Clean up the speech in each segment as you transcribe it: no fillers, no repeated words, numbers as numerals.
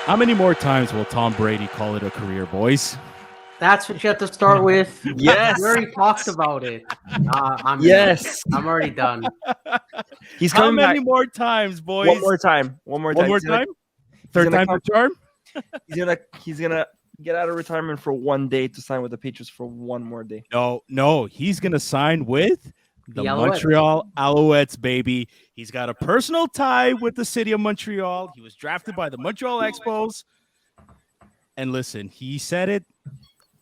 How many more times will Tom Brady call it a career, boys? That's what you have to start with. Yes. We already talked about it. Yes. I'm already done. He's How coming many back more times, boys? one more time. One more One time. more He's gonna- time? Third gonna time's come- the charm? He's gonna get out of retirement for one day to sign with the Patriots for one more day. No. He's going to sign with the The Alouettes. Montreal Alouettes, baby. He's got a personal tie with the city of Montreal. He was drafted by the Montreal Expos. And listen, he said it.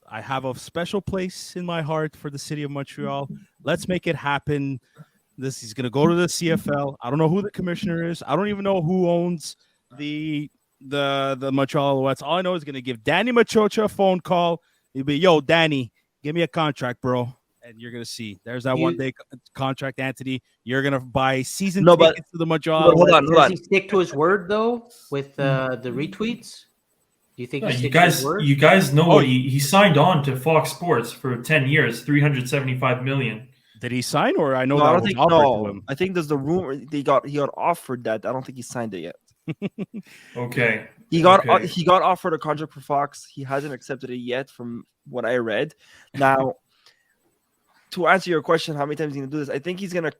I have a special place in my heart for the city of Montreal. Let's make it happen. He's going to go to the CFL. I don't know who the commissioner is. I don't even know who owns the Montreal Alouettes. All I know is going to give Danny Machocha a phone call. He'll be, yo, Danny, give me a contract, bro. And you're going to see. There's that one-day contract, Anthony. You're going to buy season tickets to the Montreal Hold Alouettes. on. Does he stick to his word, though, with the retweets? Do you think he sticks to his word? You guys know he signed on to Fox Sports for 10 years, $375 million. Did he sign, or I know No, that I don't was think. offered No, to him? I think there's the rumor he got offered that. I don't think he signed it yet. Okay. He got Okay. offered a contract for Fox. He hasn't accepted it yet, from what I read. Now, to answer your question, how many times he's gonna do this? I think he's gonna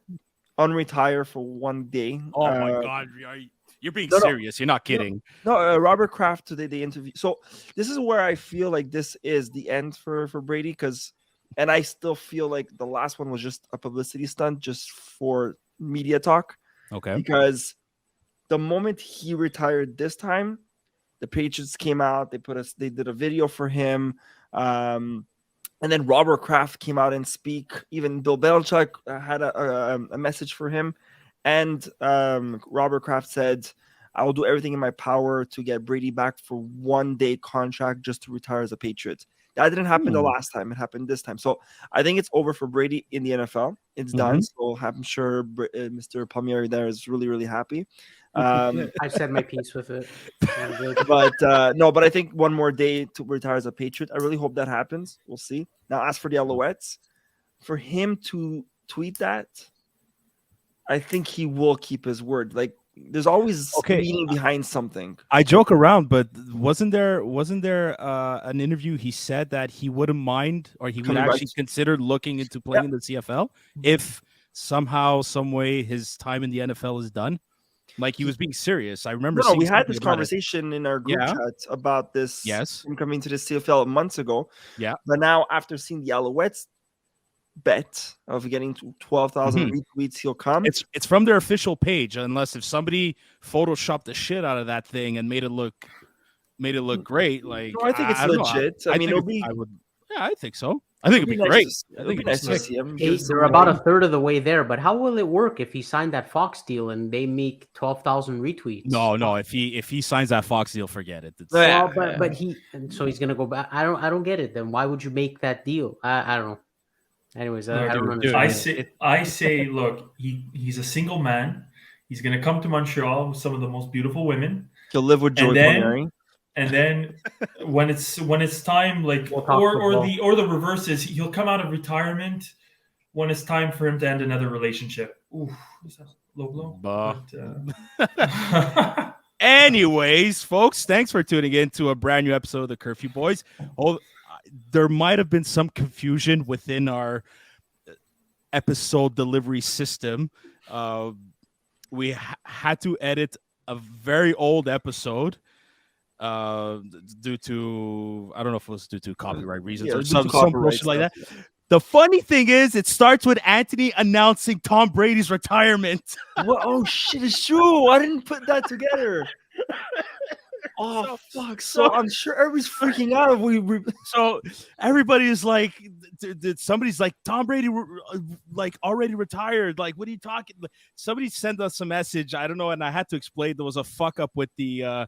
unretire for one day. Oh my God, you're being no. serious. You're not kidding. No, Robert Kraft today they interviewed. So this is where I feel like this is the end for Brady, and I still feel like the last one was just a publicity stunt, just for media talk. Okay. Because the moment he retired this time, the Patriots came out. They did a video for him, and then Robert Kraft came out and speak. Even Bill Belichick had a message for him, and Robert Kraft said, "I will do everything in my power to get Brady back for one day contract just to retire as a Patriot." That didn't happen the last time. It happened this time. So I think it's over for Brady in the NFL. It's done. So I'm sure Mr. Palmieri there is really, really happy. I said my piece with it. But I think one more day to retire as a Patriot. I really hope that happens. We'll see. Now, as for the Alouettes, for him to tweet that, I think he will keep his word. Like, there's always meaning behind something. I joke around, but wasn't there an interview he said that he wouldn't mind, or he would actually consider looking into playing in the CFL if somehow, some way his time in the NFL is done? Like, he was being serious. I remember. No, we had this conversation in our group chat about this. Yes, him coming to the CFL months ago. Yeah, but now after seeing the Alouettes bet of getting to 12,000 retweets, he'll come. It's from their official page, unless if somebody photoshopped the shit out of that thing and made it look great. Like, no, I think it's legit. I mean, I think so. I think it'd be great. I think it'd be nice to sick. see him. They're about a third of the way there, but how will it work if he signed that Fox deal and they make 12,000 retweets? No. If he signs that Fox deal, forget it. But he's gonna go back. I don't get it. Then why would you make that deal? I don't know. Anyways, I don't understand. I say, look, he's a single man. He's gonna come to Montreal with some of the most beautiful women. He'll live with Joey Palmieri. And then when it's time, like, or the reverse is, he'll come out of retirement when it's time for him to end another relationship. Ooh, is that low blow? Anyways, folks, thanks for tuning in to a brand new episode of the Curfew Boys. There might have been some confusion within our episode delivery system. We had to edit a very old episode due to, I don't know if it was due to copyright reasons or some bullshit like that. The funny thing is, it starts with Anthony announcing Tom Brady's retirement. Oh shit, it's true. I didn't put that together. Oh fuck! So I'm sure everybody's freaking out. So everybody is like, somebody's like, Tom Brady like already retired. Like, what are you talking? Somebody sent us a message. I don't know, and I had to explain there was a fuck up with the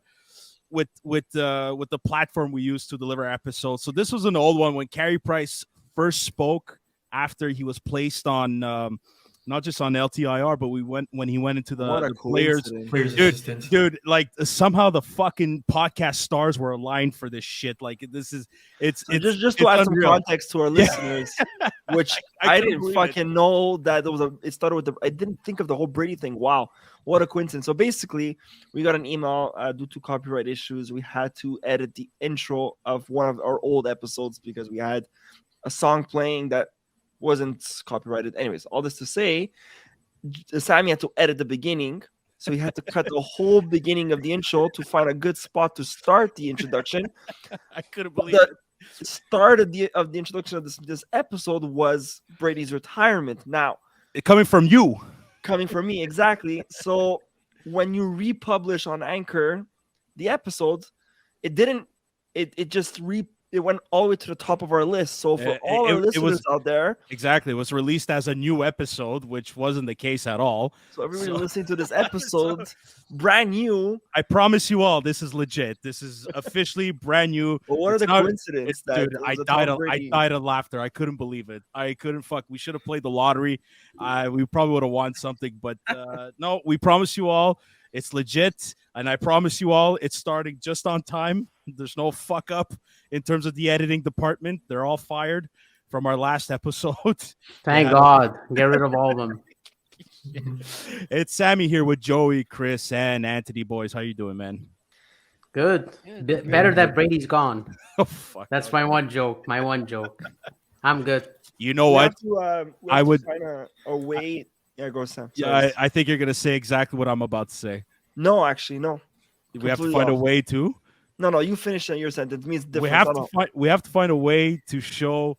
with the platform we use to deliver episodes. So this was an old one when Carey Price first spoke after he was placed on not just on LTIR, but when he went into What a the players. Players Dude, assistant. dude, like somehow the fucking podcast stars were aligned for this shit. Like this is it's just to add unreal. some context to our listeners, which I couldn't didn't believe fucking know that it started with I didn't think of the whole Brady thing. Wow, what a coincidence. So basically, we got an email due to copyright issues. We had to edit the intro of one of our old episodes because we had a song playing that wasn't copyrighted. Anyways, all this to say, Sammy had to edit the beginning. So he had to cut the whole beginning of the intro to find a good spot to start the introduction. I couldn't believe it. The start of the introduction of this episode was Brady's retirement. Now, Coming from you. coming from me, exactly. So when you republish on Anchor the episode, it didn't. It went all the way to the top of our list. So for all our listeners out there, Exactly. It was released as a new episode, which wasn't the case at all. so everybody listening to this episode, brand new. I promise you all, this is legit. This is officially brand new. But what are the coincidences? Dude, I died of laughter. I couldn't believe it. I couldn't We should have played the lottery. We probably would have won something, but no, we promise you all it's legit. And I promise you all it's starting just on time. There's no fuck up in terms of the editing department. They're all fired from our last episode. Thank God. Get rid of all of them. It's Sammy here with Joey, Chris, and Anthony. Boys, how you doing, man? Good. Better that Brady's gone. Oh, fuck. That's my one joke. I'm good. You know what? I would find a way. Yeah, go Sam. Yeah, I think you're gonna say exactly what I'm about to say. No, actually, no. We have to find a way to. No, you finish your sentence. It means different. We have to find a way to show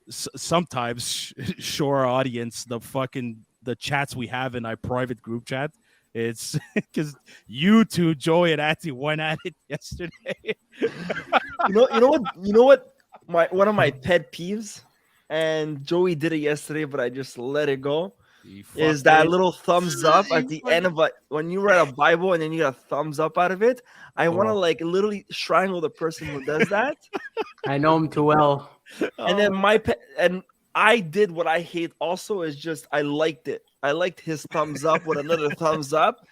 sometimes show our audience the chats we have in our private group chat. It's because you two, Joey and Atty, went at it yesterday. You know what? One of my pet peeves, and Joey did it yesterday, but I just let it go. Is that little thumbs up at the end of when you read a Bible and then you get a thumbs up out of it? I want to literally strangle the person who does that. I know him too well. And then and I did what I hate also is just I liked it. I liked his thumbs up with another thumbs up.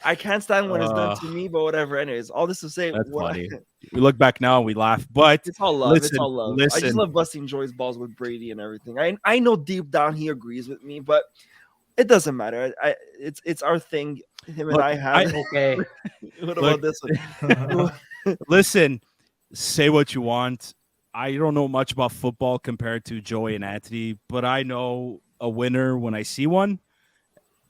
I can't stand when it's done to me, but whatever. Anyways, all this to say, that's funny. We look back now and we laugh, but it's all love. It's all love. I just love busting Joy's balls with Brady and everything. I know deep down he agrees with me, but it doesn't matter. It's our thing. Him and I have. Okay. What about this one? Listen, say what you want. I don't know much about football compared to Joey and Anthony, but I know a winner when I see one.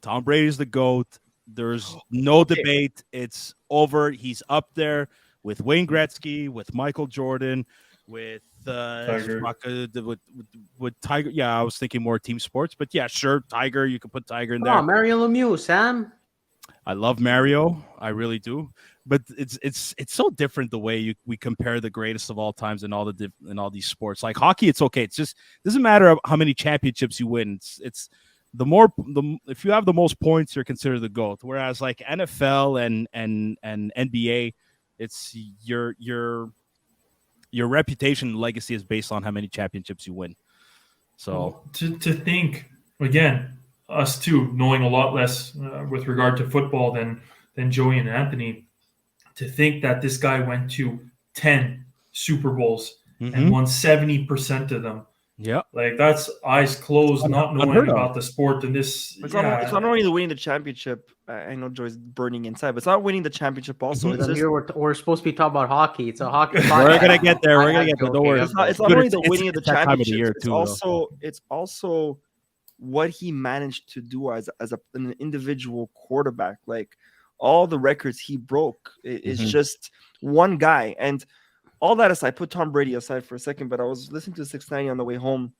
Tom Brady's the GOAT. There's no debate. It's over. He's up there with Wayne Gretzky, with Michael Jordan, with Tiger. With Tiger. Yeah, I was thinking more team sports, but yeah, sure, Tiger. You can put Tiger in there. Oh, Mario Lemieux, Sam. I love Mario. I really do. But it's so different the way we compare the greatest of all times in all these sports. Like hockey, it's okay. It's just doesn't matter how many championships you win. It's if you have the most points, you're considered the GOAT. Whereas like NFL and NBA, it's your reputation and legacy is based on how many championships you win. So to think again, us two knowing a lot less with regard to football than Joey and Anthony, to think that this guy went to 10 Super Bowls and won 70% of them. Yeah, like that's eyes closed, not knowing about the sport. And this, it's not only winning the championship. I know Joy's burning inside, but it's not winning the championship also. It's just, we're supposed to be talking about hockey. It's a hockey. We're gonna get there. We're gonna get there. Don't worry. It's not only the winning of the championship. It's also what he managed to do as an individual quarterback. Like all the records he broke is just one guy. And all that aside, put Tom Brady aside for a second, but I was listening to 690 on the way home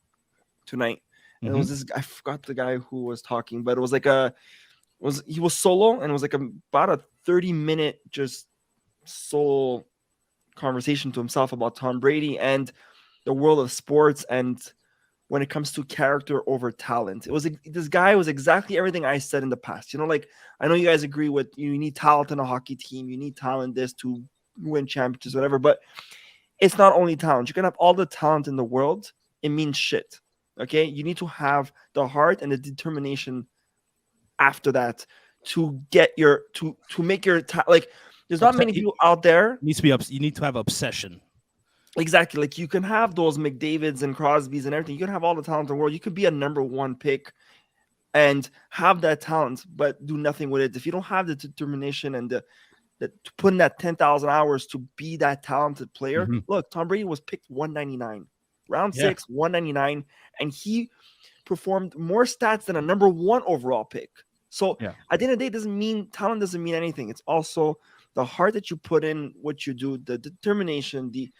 tonight. And it was this guy, I forgot the guy who was talking, but it was like he was solo, and it was like about a 30-minute just solo conversation to himself about Tom Brady and the world of sports and when it comes to character over talent. This guy was exactly everything I said in the past. Like I know you guys agree with you need talent in a hockey team, you need talent this to win championships, whatever, but it's not only talent. You can have all the talent in the world, it means shit. Okay, you need to have the heart and the determination after that to get your to make your like. There's not many people out there. Needs to be you need to have obsession. Exactly. Like you can have those McDavids and Crosbys and everything. You can have all the talent in the world. You could be a number 1 pick and have that talent, but do nothing with it. If you don't have the determination and the to put in that 10,000 hours to be that talented player. Look, Tom Brady was picked 199, round 6, 199, and he performed more stats than a number 1 overall pick. So at the end of the day, talent doesn't mean anything. It's also the heart that you put in what you do, the determination, the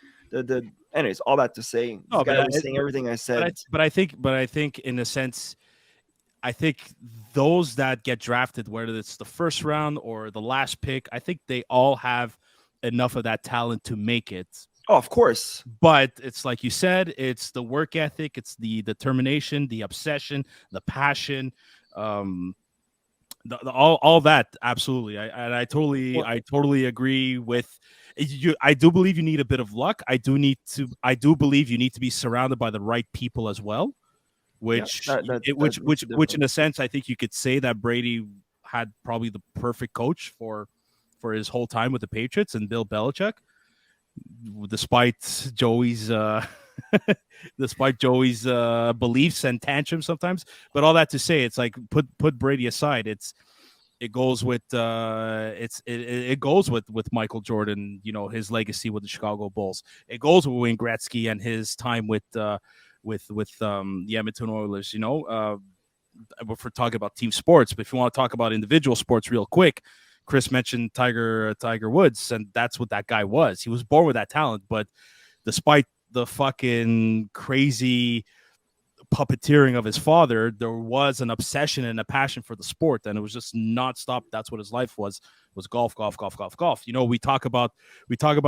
anyways, all that to say. No, but I was saying everything I said. But I think in a sense, I think those that get drafted, whether it's the first round or the last pick, I think they all have enough of that talent to make it. Oh, of course. But it's like you said, it's the work ethic, it's the determination, the obsession, the passion, all that. Absolutely. I totally agree with you. I do believe you need a bit of luck. I do believe you need to be surrounded by the right people as well. Which in a sense, I think you could say that Brady had probably the perfect coach for his whole time with the Patriots and Bill Belichick, despite Joey's beliefs and tantrums sometimes. But all that to say, it's like put Brady aside. It goes with Michael Jordan, his legacy with the Chicago Bulls. It goes with Wayne Gretzky and his time with the Edmonton Oilers. If we're talking about team sports, but if you want to talk about individual sports real quick, Chris mentioned Tiger Woods, and that's what that guy was. He was born with that talent, but despite the fucking crazy puppeteering of his father, there was an obsession and a passion for the sport, and it was just nonstop. That's what his life was golf. We talk about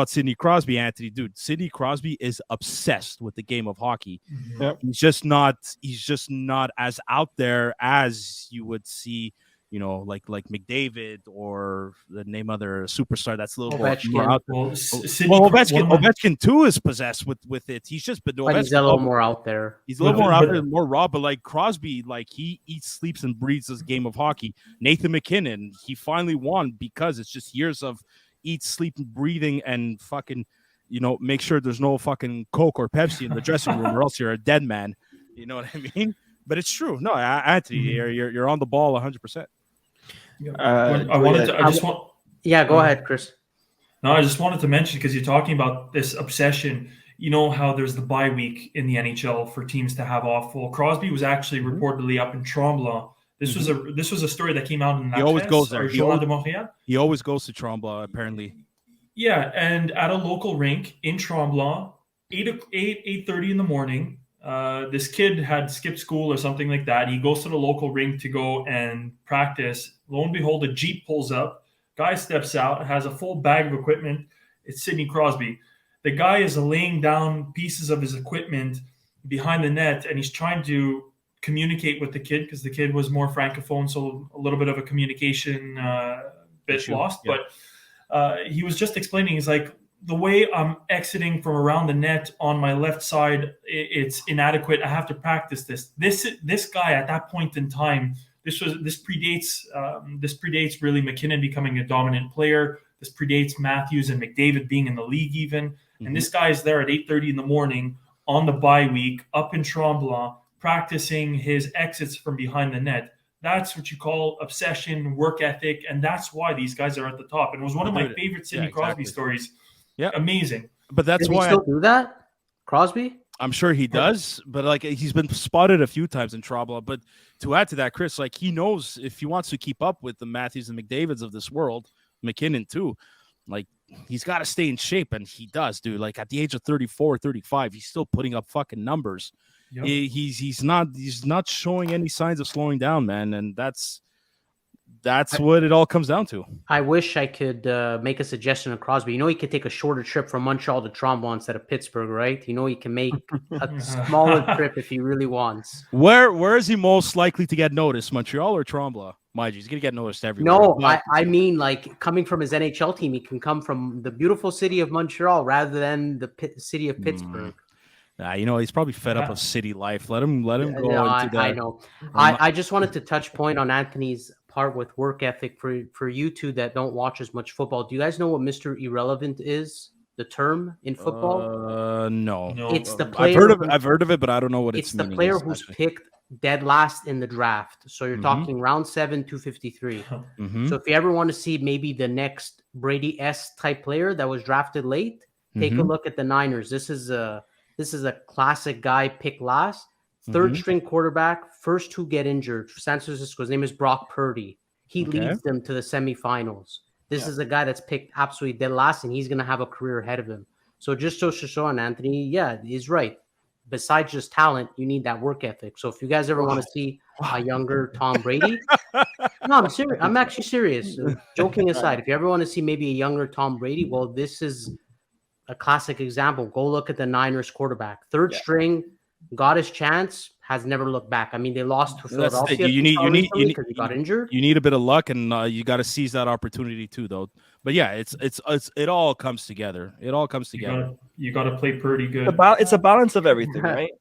Sidney Crosby, Anthony. Dude, Sidney Crosby is obsessed with the game of hockey. Yep. He's just not as out there as you would see, like McDavid or the name other superstar that's a little more out there. Ovechkin too is possessed with it. He's just he's a little more out there. He's a little more out there, more raw. But like Crosby, like he eats, sleeps, and breathes this game of hockey. Nathan McKinnon, he finally won because it's just years of eat, sleep, and breathing, and fucking, make sure there's no fucking Coke or Pepsi in the dressing room, or else you're a dead man. You know what I mean? But it's true. No, Anthony, you're on the ball 100%. Go ahead, Chris. No, I just wanted to mention, because you're talking about this obsession. You know how there's the bye week in the NHL for teams to have off. Well, Crosby was actually reportedly up in Tremblant. This was a story that came out in La He always Presse, goes there. Journal de Montréal. He always goes to Tremblant, apparently. Yeah, and at a local rink in Tremblant, 8:30 in the morning. This kid had skipped school or something like that. He goes to the local rink to go and practice. Lo and behold, a Jeep pulls up. Guy steps out, has a full bag of equipment. It's Sidney Crosby. The guy is laying down pieces of his equipment behind the net, and he's trying to communicate with the kid, because the kid was more francophone, so a little bit of a communication bit lost. Yeah. But he was just explaining, he's like, the way I'm exiting from around the net on my left side, it's inadequate. I have to practice this. This guy at that point in time, this predates really McKinnon becoming a dominant player. This predates Matthews and McDavid being in the league even. Mm-hmm. And this guy is there at 8:30 in the morning on the bye week up in Tremblant, practicing his exits from behind the net. That's what you call obsession, work ethic, and that's why these guys are at the top. And it was one of my favorite Sidney Crosby stories. Yeah, amazing. But that's why he still do that, Crosby. I'm sure he does, but like he's been spotted a few times in trouble. But to add to that, Chris, like he knows if he wants to keep up with the Matthews and McDavids of this world, McKinnon too, like he's got to stay in shape, and he does, dude. Like at the age of 34, 35, he's still putting up fucking numbers. Yep. He's not showing any signs of slowing down, man, and that's what it all comes down to. I wish I could make a suggestion of Crosby. He could take a shorter trip from Montreal to Tremblant instead of Pittsburgh, right? He can make a smaller trip if he really wants. Where is he most likely to get noticed, Montreal or Tremblant? Mind you, he's going to get noticed everywhere. No, I mean, like, coming from his NHL team, he can come from the beautiful city of Montreal rather than the city of Pittsburgh. He's probably fed up of city life. Let him go into that. I know. I just wanted to touch point on Anthony's part with work ethic for you two that don't watch as much football. Do you guys know what Mr. Irrelevant is? The term in football? No. It's the player. I've heard of it, but I don't know what it's its the meaning player is, who's actually. picked dead last in the draft. So you're talking round 7, 253. So if you ever want to see maybe the next Brady-esque type player that was drafted late, take a look at the Niners. This is a classic guy picked last. Third string quarterback, first to get injured. San Francisco's name is Brock Purdy. He leads them to the semifinals. This is a guy that's picked absolutely dead last, and he's going to have a career ahead of him. So just to show on Anthony, he's right. Besides just talent, you need that work ethic. So if you guys ever want to see a younger Tom Brady, no, I'm serious. I'm actually serious. Joking aside, if you ever want to see maybe a younger Tom Brady, well, this is a classic example. Go look at the Niners quarterback. Third string, got his chance, has never looked back. I mean, they lost to Philadelphia. You need because he got injured. You need a bit of luck, and you got to seize that opportunity too, though. But yeah, it all comes together. It all comes together. You got to play pretty good. It's a balance of everything, right?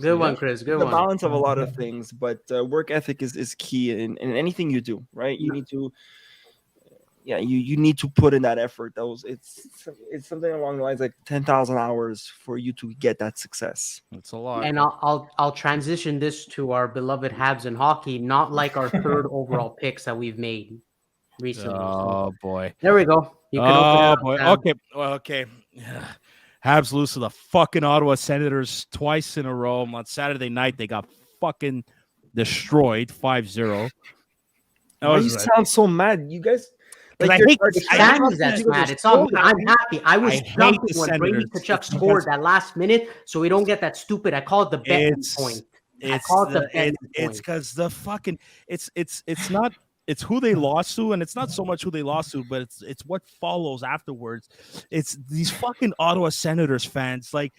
Good one, Chris. Good the one. balance of a lot of things, but work ethic is key in anything you do, right? You need to, you need to put in that effort. It's something along the lines like 10,000 hours for you to get that success. It's a lot. And I'll transition this to our beloved Habs in hockey, not like our third overall picks that we've made recently. Oh boy, there we go. You can open it up, Okay. Habs lose to the fucking Ottawa Senators twice in a row. On Saturday night, they got fucking destroyed 5-0. Why you sound so mad? You guys... I hate Sammy's that's mad. It's all good. I'm happy. I was jumping when Brady Tkachuk scored that last minute, so we don't get that stupid. I call it the betting point. It's because the fucking it's not. It's who they lost to, and it's not so much who they lost to, but it's what follows afterwards. It's these fucking Ottawa Senators fans. Like,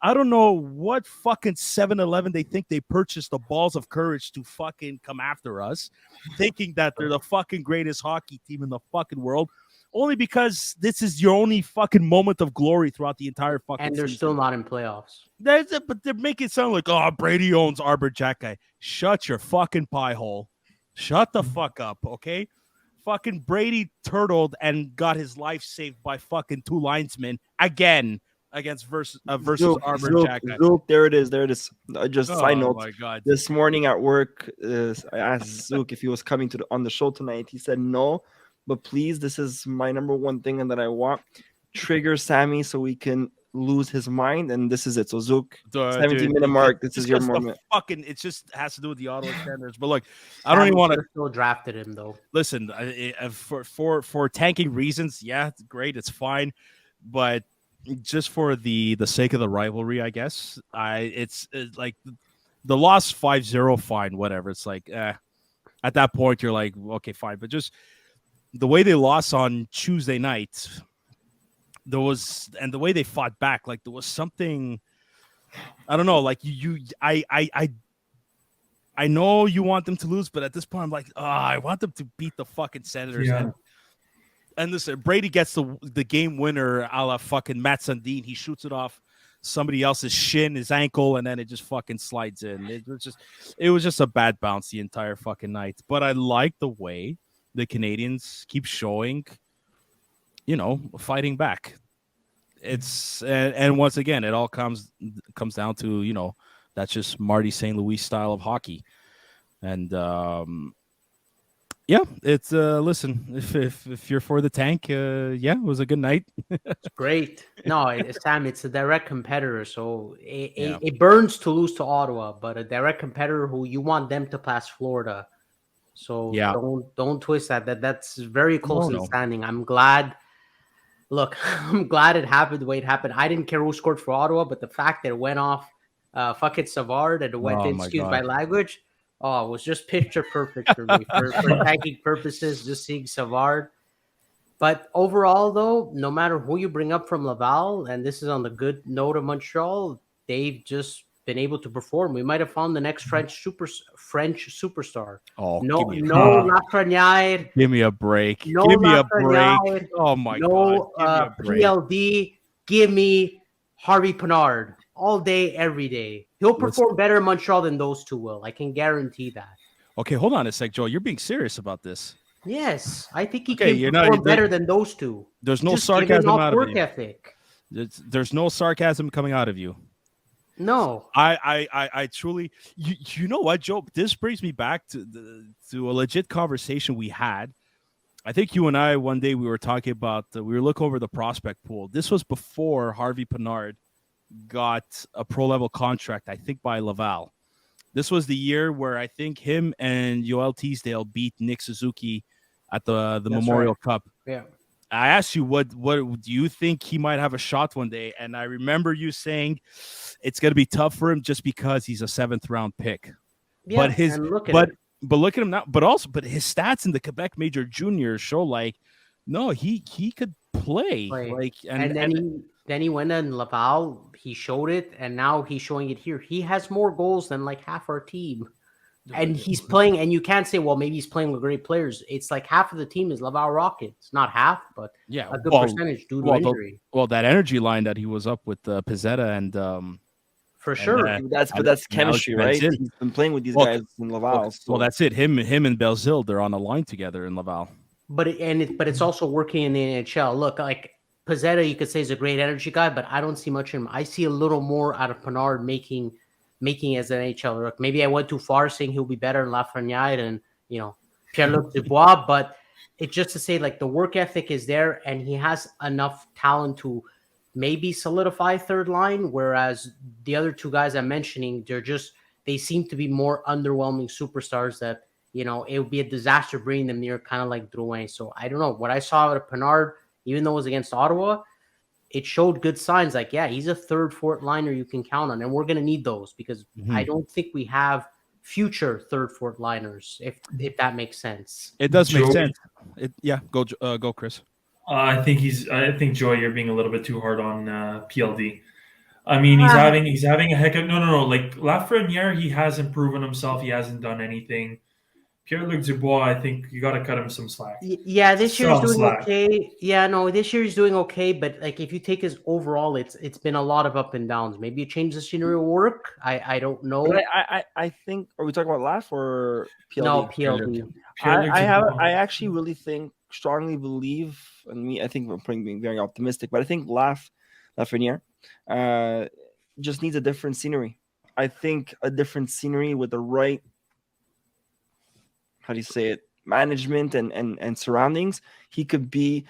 I don't know what fucking 7-Eleven they think they purchased the balls of courage to fucking come after us, thinking that they're the fucking greatest hockey team in the fucking world, only because this is your only fucking moment of glory throughout the entire fucking and they're season. Still not in playoffs. But they're making it sound like, oh, Brady owns Arbor Jack guy. Shut your fucking pie hole. Shut the fuck up, okay? Fucking Brady turtled and got his life saved by fucking 2 linesmen again versus Arbor Jack. There it is. Just side note. Oh my God. This morning at work, I asked Zook if he was coming on the show tonight. He said no, but please, this is my number one thing and that I want. Trigger Sammy so we can lose his mind, and this is it. So Zook, 17-minute mark. This is your moment. It just has to do with the Ottawa Senators. But look, I don't even want to. Still drafted him though. Listen, for tanking reasons, yeah, it's great, it's fine, but just for the sake of the rivalry, I guess, it's like the loss 5-0, fine, whatever. It's like, at that point, you're like, okay, fine, but just the way they lost on Tuesday night. And the way they fought back, like there was something, I don't know, like I know you want them to lose, but at this point I'm like, I want them to beat the fucking Senators. Yeah. And listen, Brady gets the game winner a la fucking Matt Sundin. He shoots it off somebody else's shin, his ankle, and then it just fucking slides in. It was just a bad bounce the entire fucking night. But I like the way the Canadians keep showing, fighting back. It's and once again, it all comes down to, that's just Marty St. Louis style of hockey. And it's listen, if you're for the tank, it was a good night. It's great. No, Sam, it's a direct competitor, so it burns to lose to Ottawa, but a direct competitor who you want them to pass Florida. So don't twist that. That's very close in standing. I'm glad. Look, I'm glad it happened the way it happened. I didn't care who scored for Ottawa, but the fact that it went off fucking Savard and it went in, excuse my language, it was just picture perfect for me. for tanking purposes, just seeing Savard. But overall, though, no matter who you bring up from Laval, and this is on the good note of Montreal, they've just been able to perform. We might have found the next French superstar. Oh, no Lafreniere. Give me a break. No give me a break. Oh my God. PLD. Give me Harvey-Pinard all day, every day. He'll perform better in Montreal than those two will. I can guarantee that. Okay, hold on a sec, Joel. You're being serious about this. Yes, I think he can perform better than those two. There's no sarcasm out of work you. Ethic. There's no sarcasm coming out of you. No, I truly, you know what, Joe? This brings me back to a legit conversation we had. I think you and I one day we were talking about we were looking over the prospect pool. This was before Harvey-Pinard got a pro level contract, I think by Laval. This was the year where I think him and Yoel Teasdale beat Nick Suzuki at the Memorial Cup. Yeah. I asked you, what do you think he might have a shot one day? And I remember you saying it's going to be tough for him just because he's a 7th round pick. Yeah, but look at him now. But his stats in the Quebec Major Juniors show no, he could play. Then he went in Laval. He showed it, and now he's showing it here. He has more goals than like half our team. And he's playing, and you can't say, well, maybe he's playing with great players. It's like half of the team is Laval Rockets. Not half, but a good percentage due to injury. That energy line that he was up with Pizzetta and for sure. That's chemistry, right? He's been playing with these guys in Laval. Well, that's it. Him and Belzile, they're on a line together in Laval. But it's also working in the NHL. Look, like Pizzetta, you could say is a great energy guy, but I don't see much in him. I see a little more out of Pinard making as an NHL. Look, maybe I went too far saying he'll be better in Lafreniere and Pierre-Luc Dubois, but it's just to say like the work ethic is there and he has enough talent to maybe solidify third line, whereas the other two guys I'm mentioning, they seem to be more underwhelming superstars that, it would be a disaster bringing them near, kind of like Drouin. So I don't know. What I saw out of Pinard, even though it was against Ottawa, it showed good signs. Like, yeah, he's a third, fourth liner you can count on, and we're going to need those because I don't think we have future third, fourth liners, if that makes sense. It does make sense. Go, Chris. I think Joy, you're being a little bit too hard on PLD. I mean, he's having a heck of no. Like Lafreniere, he hasn't proven himself. He hasn't done anything. Pierre-Luc Dubois, I think you got to cut him some slack. Yeah, this year he's doing okay. Yeah, no, this year he's doing okay. But like, if you take his overall, it's been a lot of up and downs. Maybe a change the scenery will work. I don't know. But I think, are we talking about Laf or PLD? No, PLD. I actually really strongly believe, and I think we're being very optimistic, but I think Lafreniere just needs a different scenery. I think a different scenery with the right, how do you say it, management and surroundings, he could be.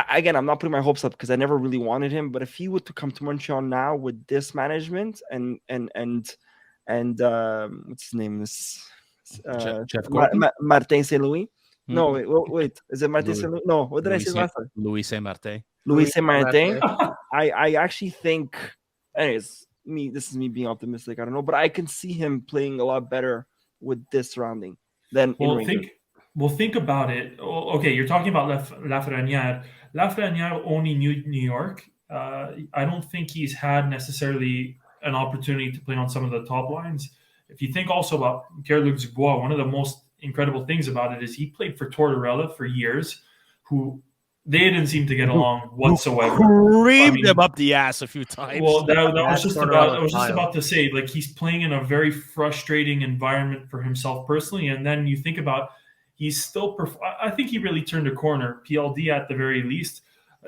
Again, I'm not putting my hopes up because I never really wanted him, but if he were to come to Montreal now with this management and what's his name, Jeff Martin Saint Louis. No, wait, is it Martin Saint Louis? No, what did I say last time? Louis Saint Martin. Louis Saint Martin. I actually think, anyways, this is me being optimistic. I don't know, but I can see him playing a lot better with this surrounding. Think about it. Okay, you're talking about Lafreniere. Lafreniere only knew New York. I don't think he's had necessarily an opportunity to play on some of the top lines. If you think also about Pierre-Luc Dubois, one of the most incredible things about it is he played for Tortorella for years, who they didn't seem to get along whatsoever. Creamed him up the ass a few times. Well, I was just about to say, like, he's playing in a very frustrating environment for himself personally. And then you think about, he's still. I think he really turned a corner. PLD at the very least.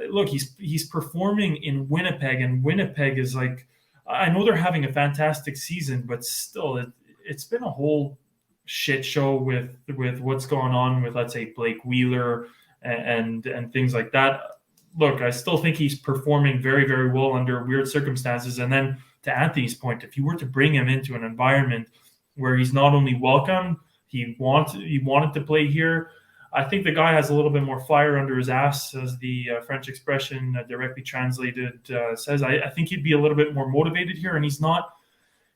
Look, he's performing in Winnipeg, and Winnipeg is like. I know they're having a fantastic season, but still, it's been a whole shit show with what's going on with, let's say, Blake Wheeler and things like that. Look, I still think he's performing very, very well under weird circumstances. And then to Anthony's point, if you were to bring him into an environment where he's not only welcome, he wanted to play here, I think the guy has a little bit more fire under his ass, as the French expression directly translated says. I think he'd be a little bit more motivated here, and he's not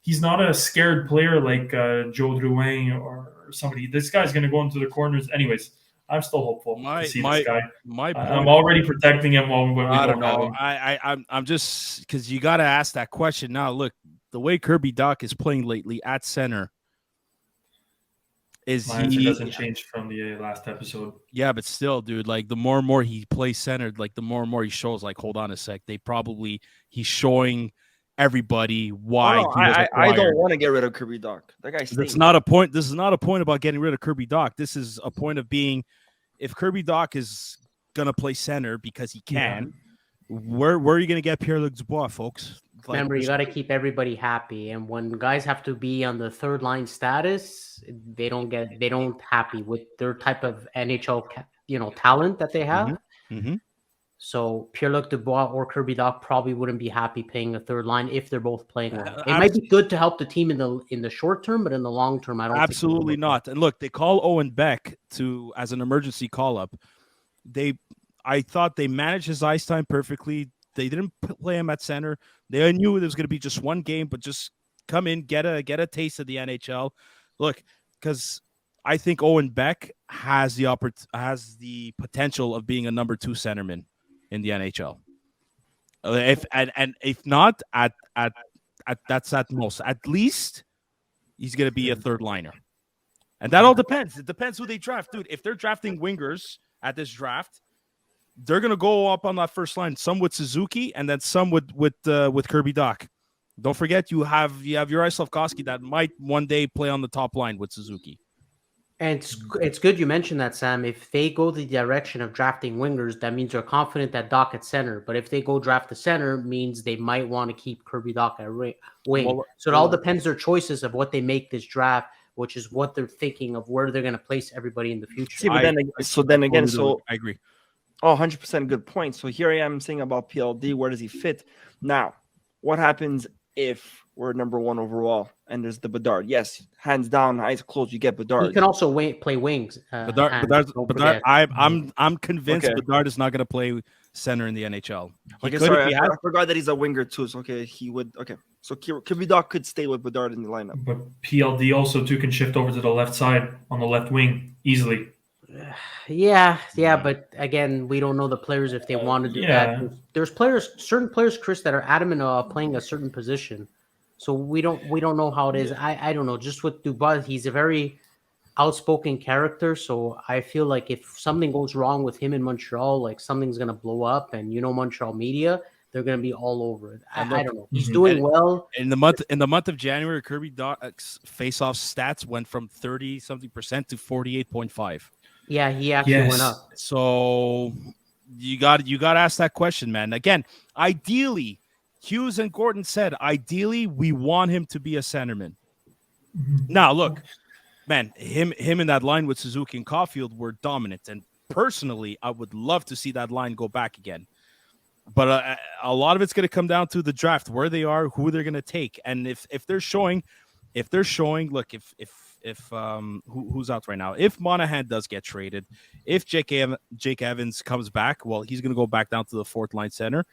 a scared player like Joe Drouin or somebody. This guy's going to go into the corners. Anyways, I'm still hopeful to see this guy. I'm already protecting him when we don't know. I'm just, because you got to ask that question. Now, look, the way Kirby Dach is playing lately at center, my answer doesn't change from the last episode. Yeah, but still, dude, like the more and more he plays centered, like the more and more he shows, like, hold on a sec. He's showing everybody why Oh, no, he was acquired. I don't want to get rid of Kirby Dach. That guy That's stays. not a point. This is not a point about getting rid of Kirby Dach. This is a point of being, if Kirby Dach is gonna play center because he can, where are you gonna get Pierre-Luc Dubois, folks? Remember, you got to keep everybody happy, and when guys have to be on the third line status, they don't happy with their type of NHL talent that they have. Mm-hmm. So Pierre-Luc Dubois or Kirby Dach probably wouldn't be happy playing a third line if they're both playing well. It might be good to help the team in the short term, but in the long term, I don't. Absolutely not. And look, they call Owen Beck as an emergency call up. I thought they managed his ice time perfectly. They didn't play him at center. They knew it was going to be just one game, but just come in, get a taste of the NHL. Look, because I think Owen Beck has the potential of being a number 2 centerman in the NHL. If not, that's at most. At least he's going to be a third liner, and that all depends. It depends who they draft, dude. If they're drafting wingers at this draft, they're gonna go up on that first line. Some with Suzuki, and then some with Kirby Dach. Don't forget, you have Juraj Slafkovsky that might one day play on the top line with Suzuki. And it's good you mentioned that, Sam. If they go the direction of drafting wingers, that means they're confident that Dach at center. But if they go draft the center, means they might want to keep Kirby Dach at wing. So it all depends their choices of what they make this draft, which is what they're thinking of where they're going to place everybody in the future. See, but I agree. Oh, 100% good point. So here I am saying about PLD. Where does he fit? Now, what happens if we're number 1 overall and there's the Bedard? Yes, hands down, eyes closed, you get Bedard. He can also play wings. Bedard, I'm convinced Bedard is not going to play center in the NHL. I forgot that he's a winger too. So he would. Okay, so Kirby Dach could stay with Bedard in the lineup. But PLD also too can shift over to the left side on the left wing easily. Yeah, but again, we don't know the players if they want to do that. There's certain players, Chris, that are adamant of playing a certain position. So we don't know how it is. I don't know. Just with Dubois, he's a very outspoken character. So I feel like if something goes wrong with him in Montreal, like something's gonna blow up, and Montreal media, they're gonna be all over it. I don't know. He's doing well. In the month of January, Kirby Dach's faceoff stats went from 30-something% to 48.5%. Yeah, he actually went up. So you got to ask that question, man. Again, ideally, Hughes and Gordon said, ideally, we want him to be a centerman. Now, look, man, him in that line with Suzuki and Caulfield were dominant. And personally, I would love to see that line go back again. But a lot of it's going to come down to the draft, where they are, who they're going to take. And if they're showing, look, who's out right now? If Monahan does get traded, if Jake Evans comes back, well, he's going to go back down to the 4th line center.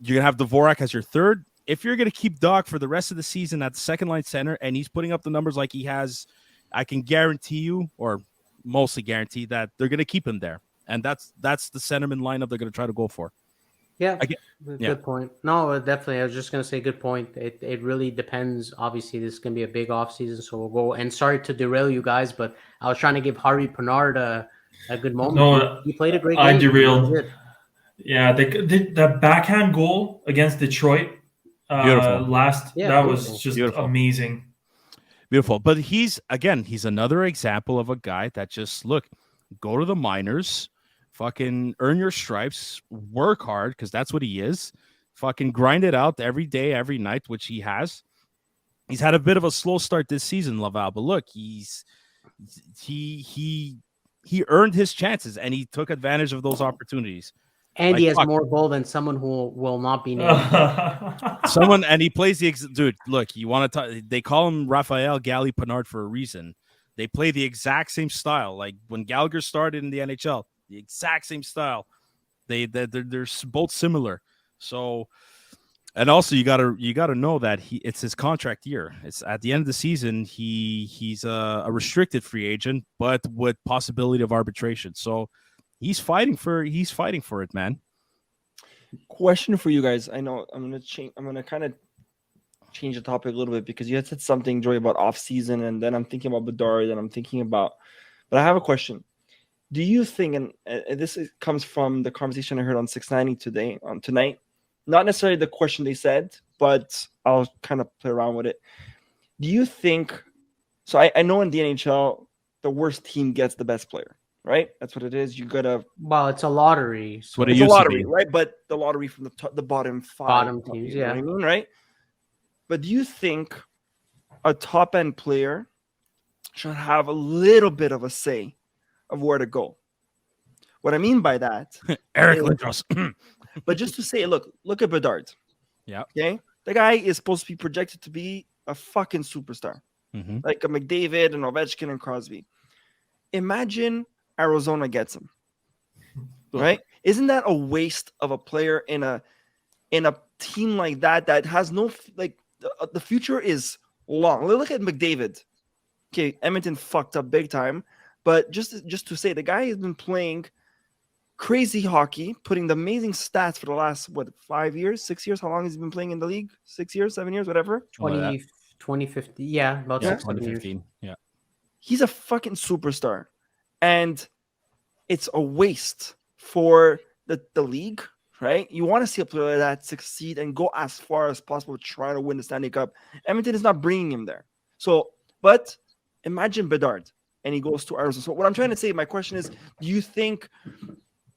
You're going to have Dvorak as your 3rd. If you're going to keep Dach for the rest of the season at the 2nd line center, and he's putting up the numbers like he has, I can guarantee you, or mostly guarantee, that they're going to keep him there. And that's the centerman lineup they're going to try to go for. Yeah, good point. No, definitely. I was just going to say good point. It really depends. Obviously, this is going to be a big offseason, so we'll go. And sorry to derail you guys, but I was trying to give Harvey-Pinard a good moment. No, he played a great game. I derailed. Yeah, the backhand goal against Detroit that was just amazing. Beautiful. But he's another example of a guy that just, look, go to the minors, fucking earn your stripes, work hard, because that's what he is. Fucking grind it out every day, every night, which he has. He's had a bit of a slow start this season, Laval, but look, he earned his chances, and he took advantage of those opportunities. And he has more goal than someone who will not be named. And he plays dude. Look, you want to talk? They call him Rafael Harvey-Pinard for a reason. They play the exact same style, like when Gallagher started in the NHL. The exact same style. They're both similar. So, and also you gotta know that it's his contract year. It's at the end of the season. He's a restricted free agent, but with possibility of arbitration. So he's fighting for it, man. Question for you guys. I know I'm gonna kind of change the topic a little bit because you had said something, Joy, about off season, and then I'm thinking about Bedard, and I'm thinking about. But I have a question. Do you think, and this comes from the conversation I heard on 690 tonight, not necessarily the question they said, but I'll kind of play around with it. Do you think? So I know in the NHL, the worst team gets the best player, right? That's what it is. You gotta. Well, it's a lottery. So What it It's a used to lottery, be. right? But the lottery from the bottom 5 Bottom teams, you know yeah. what I mean, right? But do you think a top end player should have a little bit of a say of where to go? What I mean by that, Eric is- Lindros. but just to say, look at Bedard. Yeah. Okay, the guy is supposed to be projected to be a fucking superstar, Mm-hmm. like a McDavid and Ovechkin and Crosby. Imagine Arizona gets him, right? Isn't that a waste of a player in a team like that has no like the future is long. Look at McDavid. Okay, Edmonton fucked up big time, but just to say, the guy has been playing crazy hockey, putting the amazing stats for the last 5 years, 6 years. How long has he been playing in the league? 6 years, 7 years, whatever. 2015, yeah, about Yeah. 6 years. 2015. Yeah. He's a fucking superstar, and it's a waste for the league, right? You want to see a player like that succeed and go as far as possible, trying to win the Stanley Cup. Edmonton is not bringing him there. So, but imagine Bedard, and he goes to Arizona. So what I'm trying to say, my question is, do you think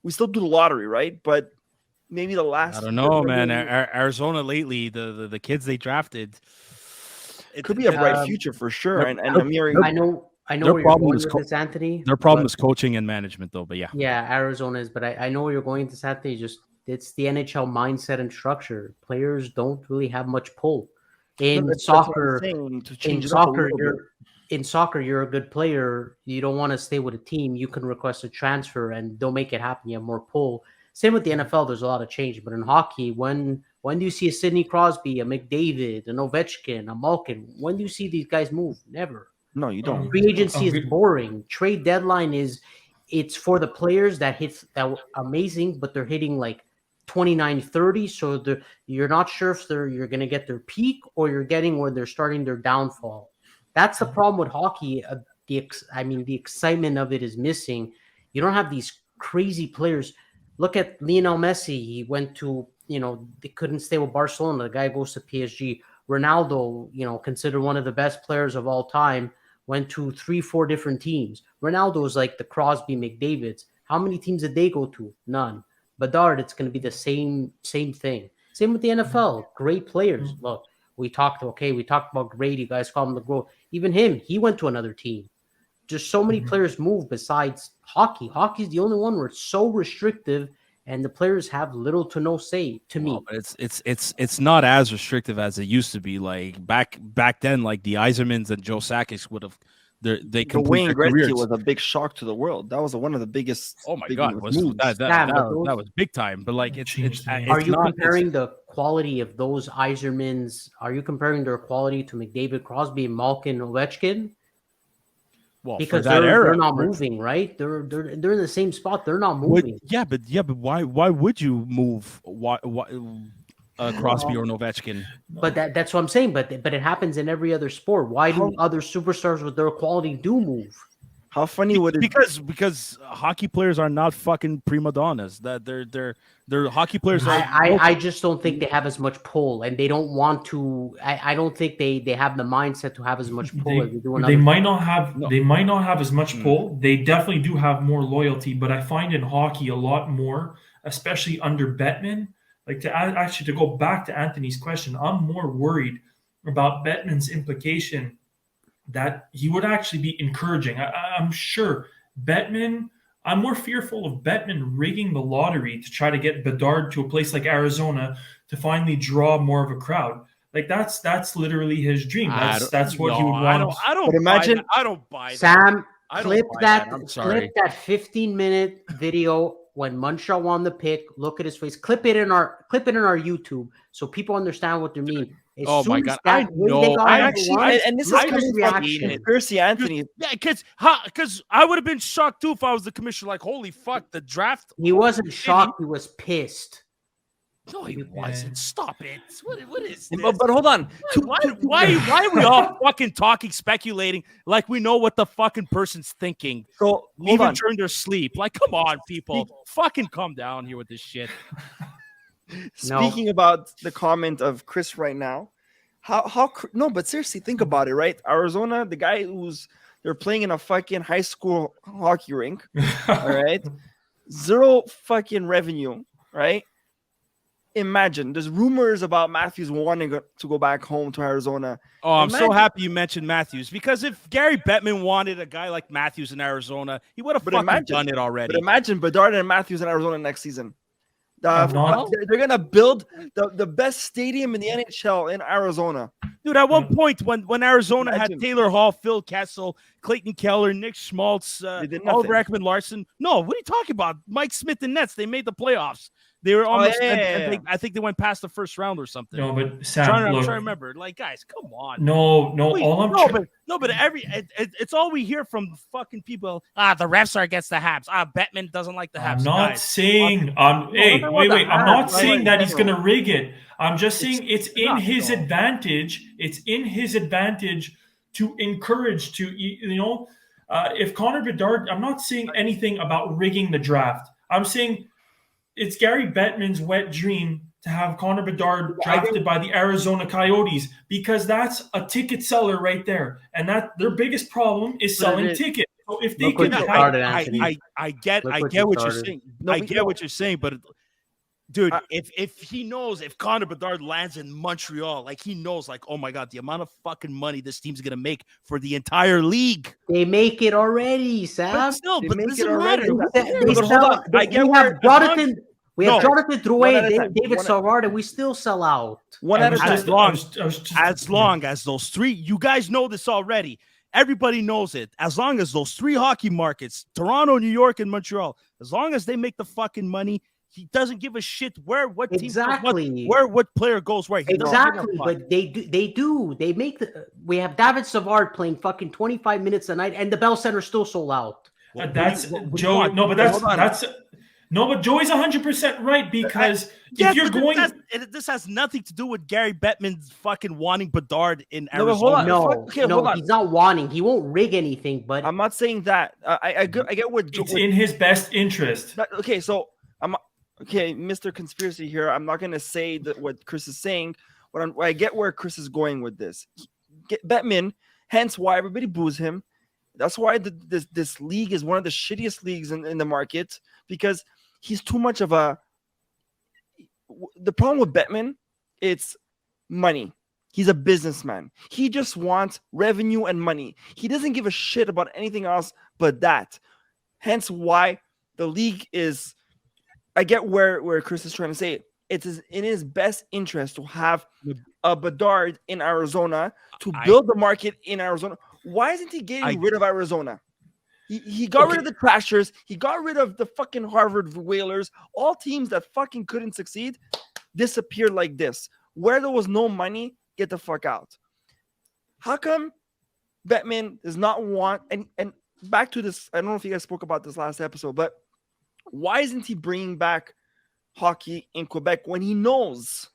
we still do the lottery, right? But maybe the last. I don't know, man. Arizona lately, the kids they drafted. It could be a bright future for sure. And Amiri, I know Their where you're problem going is with this, Anthony. Their problem but- is coaching and management, though. But yeah. Yeah, Arizona is, but I know where you're going to this, Anthony. Just it's the NHL mindset and structure. Players don't really have much pull. In soccer, you're a good player. You don't want to stay with a team. You can request a transfer and they'll make it happen. You have more pull. Same with the NFL. There's a lot of change, but in hockey, when do you see a Sidney Crosby, a McDavid, an Ovechkin, a Malkin? When do you see these guys move? Never. No, you don't. Free agency is boring. Trade deadline it's for the players that hits that amazing, but they're hitting like 29, 30. So you're not sure if you're going to get their peak or you're getting where they're starting their downfall. That's the problem with hockey. The excitement of it is missing. You don't have these crazy players. Look at Lionel Messi. He went to, they couldn't stay with Barcelona. The guy goes to PSG. Ronaldo, considered one of the best players of all time, went to 3-4 different teams. Ronaldo is like the Crosby McDavids. How many teams did they go to? None. Bedard, it's going to be the same thing. Same with the NFL. Great players. Look, we talked about Grady. You guys call him the GOAT. Even him, he went to another team. Just so many players move besides hockey. Hockey's the only one where it's so restrictive and the players have little to no say to me. But it's not as restrictive as it used to be. Like back then, like the Yzermans and Joe Sakic would have they complete Wayne their careers. Gretzky was a big shock to the world. That was one of the biggest. Oh my god, moves. that was big time. But like it's Are you comparing the quality of those Yzermans? Are you comparing their quality to McDavid, Crosby, Malkin, Ovechkin? Well, because for that they're not moving, right? They're in the same spot. They're not moving. But why would you move Crosby or Ovechkin? But that's what I'm saying. But it happens in every other sport. Why do other superstars with their quality do move? How funny would it because hockey players are not fucking prima donnas. That they're hockey players. I just don't think they have as much pull, and they don't want to. I don't think they have the mindset to have as much pull as they do. They might not have as much pull. They definitely do have more loyalty, but I find in hockey a lot more, especially under Bettman. Like to go back to Anthony's question, I'm more worried about Bettman's implication that he would actually be encouraging. I'm sure Bettman. I'm more fearful of Bettman rigging the lottery to try to get Bedard to a place like Arizona to finally draw more of a crowd. Like that's literally his dream. That's what he would want. I don't. But imagine. I don't buy that. Sam, clip that. I'm sorry. Clip that 15-minute video when Montreal won the pick. Look at his face. Clip it in our YouTube so people understand what they mean. Oh my god! I know. And this is coming from Conspiracy Anthony. Yeah, because I would have been shocked too if I was the commissioner. Like, holy fuck, the draft. He wasn't shocked. He was pissed. No, he wasn't. Stop it. What is this? But hold on. Why are we all fucking talking, speculating like we know what the fucking person's thinking? So even during their sleep. Like, come on, people. Fucking calm down here with this shit. Speaking about the comment of Chris right now, no, but seriously, think about it, right? Arizona, the guy they're playing in a fucking high school hockey rink, all right? Zero fucking revenue, right? Imagine there's rumors about Matthews wanting to go back home to Arizona. Oh, I'm so happy you mentioned Matthews, because if Gary Bettman wanted a guy like Matthews in Arizona, he would have fucking done it already. But imagine Bedard and Matthews in Arizona next season. They're gonna build the best stadium in the NHL in Arizona. Dude, at one point when Arizona had Taylor Hall, Phil Kessel, Clayton Keller, Nick Schmaltz, Oliver Ekman-Larsson. No, what are you talking about? Mike Smith and Nets, they made the playoffs. They were almost. I think they went past the first round or something. No, but Sam, I'm trying to remember. Like, guys, come on. But it's all we hear from fucking people. The refs are against the Habs. Bettman doesn't like the Habs. I'm not saying. Wait. I'm not saying that he's going to rig it. I'm just saying it's in his advantage. It's in his advantage to encourage if Connor Bedard. I'm not saying anything about rigging the draft. I'm saying it's Gary Bettman's wet dream to have Connor Bedard drafted by the Arizona Coyotes, because that's a ticket seller right there, and that their biggest problem is selling tickets. So if they can, I get what you're saying. I get what you're saying, but dude, if he knows, if Connor Bedard lands in Montreal, like he knows, like, oh my God, the amount of fucking money this team's gonna make for the entire league. They make it already, Sam. But still, but it doesn't matter. We have Jonathan Drouin, David Savard, and we still sell out. As long as those three, you guys know this already. Everybody knows it. As long as those three hockey markets, Toronto, New York, and Montreal, as long as they make the fucking money, he doesn't give a shit where what team, what player goes where. But they do. They make we have David Savard playing fucking 25 minutes a night, and the Bell Center still sold out. That's Joey. No, but that's. No, but Joey's 100% right, because if you're going, this has nothing to do with Gary Bettman's fucking wanting Bedard in Arizona. No, he's not wanting. He won't rig anything. But I'm not saying that. I get what it's in his best interest. Okay, so Mr. Conspiracy here. I'm not gonna say that what Chris is saying, but I get where Chris is going with this. Bettman, hence why everybody boos him. That's why this league is one of the shittiest leagues in the market, because he's too much of a. The problem with Bettman, it's money. He's a businessman. He just wants revenue and money. He doesn't give a shit about anything else but that. Hence why the league is. I get where Chris is trying to say it. It's in his best interest to have a Bedard in Arizona, to build the market in Arizona. Why isn't he getting rid of Arizona? He got rid of the Trashers. He got rid of the fucking Harvard Whalers. All teams that fucking couldn't succeed disappeared like this. Where there was no money, get the fuck out. How come Bettman does not want, and back to this, I don't know if you guys spoke about this last episode, but why isn't he bringing back hockey in Quebec when he knows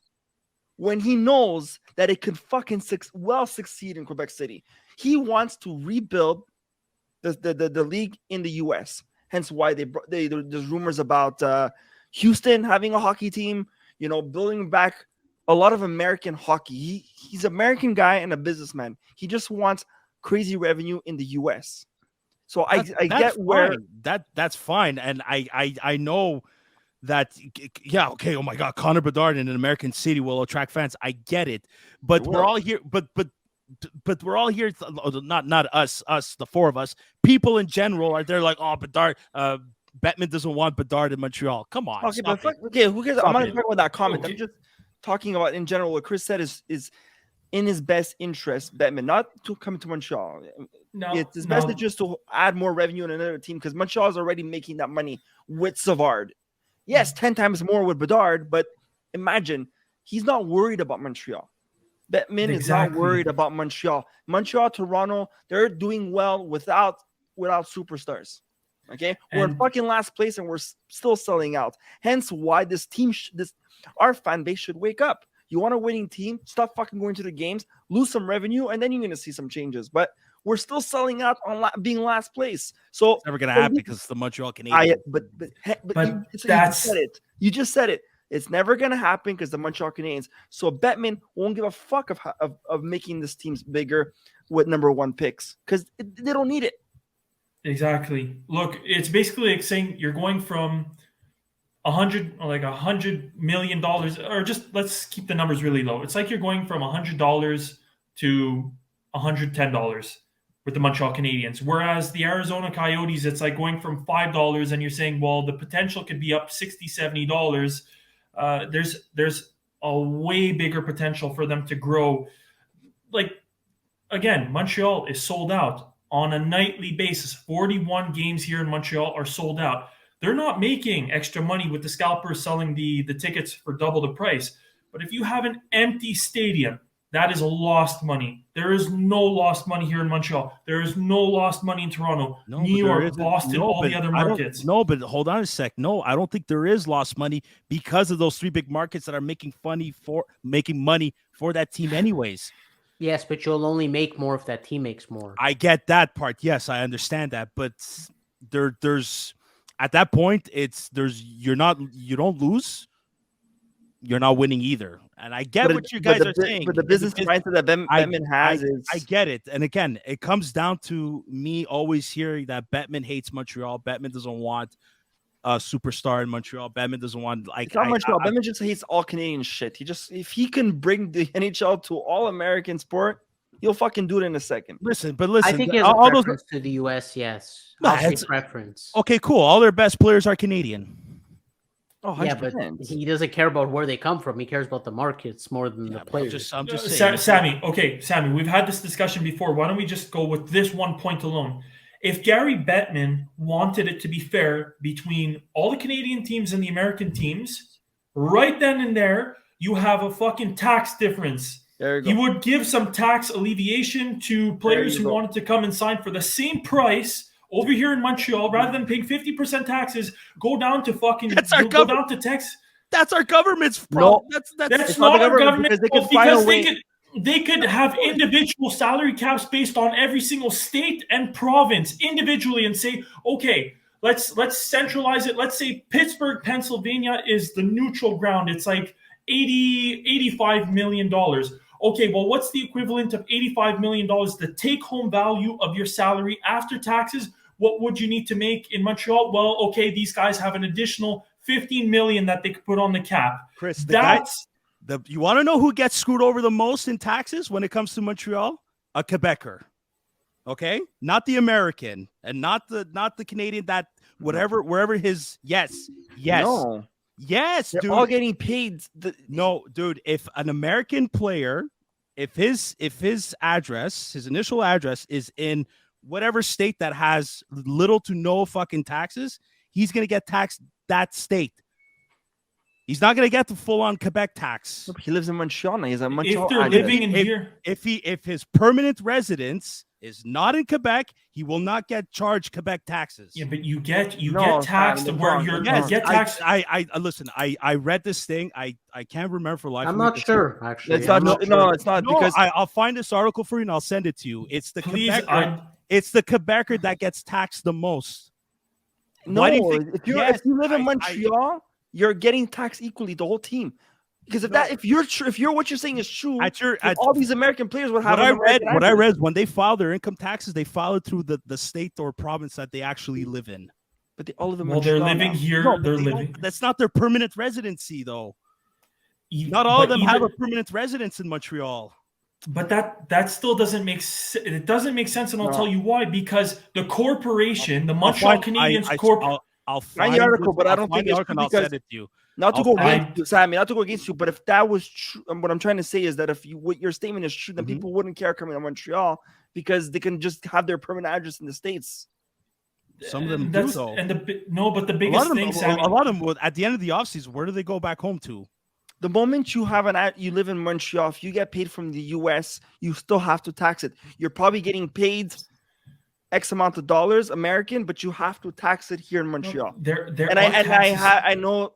that it could fucking succeed in Quebec City? He wants to rebuild the league in the U.S. Hence why there's rumors about Houston having a hockey team, building back a lot of American hockey. He's an American guy and a businessman. He just wants crazy revenue in the U.S. So I get where that's fine, and I know that, okay, oh my God, Connor Bedard in an American city will attract fans. I get it, but we're all here, but we're all here. Not us, the four of us. People in general are there like, oh, Bedard. Bettman doesn't want Bedard in Montreal. Come on. Okay, who cares? I'm not talking about that comment. I'm just talking about in general. What Chris said is in his best interest, Bettman, not to come to Montreal. It's his best interest to add more revenue in another team, because Montreal is already making that money with Savard. Yes, 10 times more with Bedard, but imagine he's not worried about Montreal. Bettman is not worried about Montreal. Montreal, Toronto, they're doing well without superstars. Okay, we're in fucking last place and we're still selling out. Hence why this team, our fan base should wake up. You want a winning team? Stop fucking going to the games, lose some revenue, and then you're going to see some changes. But we're still selling out on being last place. So it's never going to happen because the Montreal Canadiens. But you just said it. You just said it. It's never going to happen because the Montreal Canadiens. So Bettman won't give a fuck of making this teams bigger with number 1 picks because they don't need it. Exactly. Look, it's basically like saying you're going from $100 million, or just let's keep the numbers really low. It's like you're going from $100 to $110 with the Montreal Canadiens. Whereas the Arizona Coyotes, it's like going from $5 and you're saying, well, the potential could be up $60, $70. There's a way bigger potential for them to grow. Like, again, Montreal is sold out on a nightly basis. 41 games here in Montreal are sold out. They're not making extra money with the scalpers selling the tickets for double the price. But if you have an empty stadium, that is lost money. There is no lost money here in Montreal. There is no lost money in Toronto, New York, Boston, all the other markets. No, but hold on a sec. No, I don't think there is lost money because of those 3 big markets that are making money for that team anyways. Yes, but you'll only make more if that team makes more. I get that part. Yes, I understand that. But there's at that point, you don't lose. You're not winning either. And I get what you guys are saying. But the business mindset that Bettman has is... I get it. And again, it comes down to me always hearing that Bettman hates Montreal. Bettman doesn't want a superstar in Montreal. Bettman doesn't want... It's not Montreal. Bettman just hates all Canadian shit. If he can bring the NHL to all American sport, he'll fucking do it in a second. Listen. I think he has a preference to the U.S., yes. It's preference. Okay, cool. All their best players are Canadian. Oh, 100%. Yeah, but he doesn't care about where they come from. He cares about the markets more than the players. I'm just saying. Sammy, we've had this discussion before. Why don't we just go with this one point alone? If Gary Bettman wanted it to be fair between all the Canadian teams and the American teams, right then and there, you have a fucking tax difference. There you go. He would give some tax alleviation to players who wanted to come and sign for the same price over here in Montreal, rather than paying 50% taxes, go down to fucking go down to Texas. That's our government's problem. No, that's not our government because they could have individual salary caps based on every single state and province individually and say, okay, let's centralize it. Let's say Pittsburgh, Pennsylvania is the neutral ground. It's like $85 million. Okay, well, what's the equivalent of $85 million, the take-home value of your salary after taxes? What would you need to make in Montreal? Well, okay, these guys have an additional $15 million that they could put on the cap. Chris, you want to know who gets screwed over the most in taxes when it comes to Montreal? A Quebecer. Okay? Not the American and not the Canadian, that wherever his yes. No. Yes, they're dude. all getting paid. No, dude, if an American player, if his address, his initial address is in whatever state that has little to no fucking taxes, he's going to get taxed that state. He's not going to get the full-on Quebec tax. He lives in Montreal now. He's a Montreal. If they're living in here, if his permanent residence is not in Quebec, he will not get charged Quebec taxes. Yeah, but you get taxed where you get taxed. I listen. I read this thing. I can't remember for life. I'm not sure. Actually, it's not. It's not because I'll find this article for you and I'll send it to you. It's the Quebecer. It's the Quebecer that gets taxed the most. No, if you live in Montreal, you're getting taxed equally, the whole team. Because if you're what you're saying is true, all these American players would have. What I read when they file their income taxes, they file it through the state or province that they actually live in. But all of them. Well, they're living here. No, they're living. That's not their permanent residency, though. Not all of them have a permanent residence in Montreal. But that still doesn't make sense. It doesn't make sense, and I'll tell you why. Because the corporation, the Montreal Canadiens Corp. I'll find the article, but I don't think it's true I'll send it to you. Not to go against you, Sammy. Not to go against you, but if that was true, what I'm trying to say is that if what your statement is true, then people wouldn't care coming to Montreal because they can just have their permanent address in the States. Some of them do, though. But the biggest thing, Sammy, a lot of them at the end of the offseason, where do they go back home to? The moment you live in Montreal, if you get paid from the U.S., you still have to tax it. You're probably getting paid X amount of dollars American, but you have to tax it here in Montreal. I know.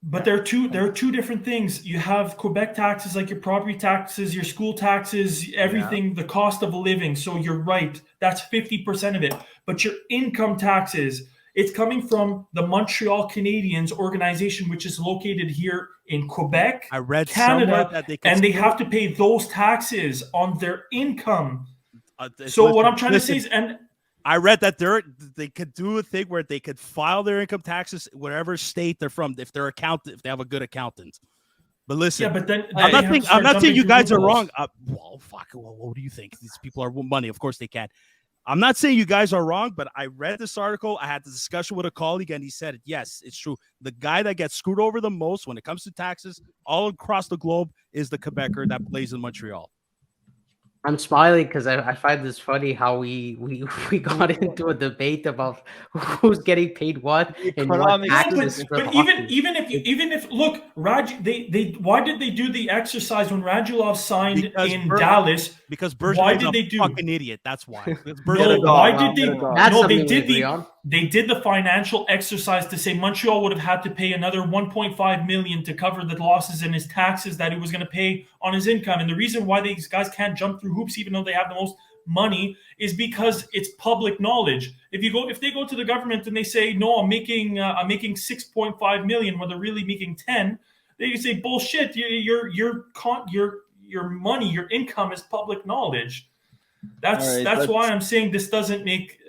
But there are two different things. You have Quebec taxes, like your property taxes, your school taxes, everything, the cost of living. So you're right. That's 50% of it. But your income taxes, It's coming from the Montreal Canadiens organization, which is located here in Quebec, I read Canada, that they have to pay those taxes on their income. So listen, what I'm trying to say is, and I read that they could do a thing where they could file their income taxes whatever state they're from if they're if they have a good accountant. But listen, yeah, but then I'm not saying you guys are wrong. Well, fuck. Well, what do you think? These people are money. Of course they can. I'm not saying you guys are wrong, but I read this article. I had the discussion with a colleague, and he said it. Yes, it's true. The guy that gets screwed over the most when it comes to taxes all across the globe is the Quebecer that plays in Montreal. I'm smiling because I find this funny how we got into a debate about who's getting paid what and what taxes. But even if look, they why did they do the exercise when Radulov signed in Dallas? Because Bergevin's a fucking idiot. That's why. They did the financial exercise to say Montreal would have had to pay another 1.5 million to cover the losses in his taxes that he was going to pay on his income. And the reason why these guys can't jump through hoops, even though they have the most money, is because it's public knowledge. If they go to the government and they say, no, I'm making 6.5 million when they're really making 10, they say bullshit. Your money, your income is public knowledge. That's why I'm saying this doesn't make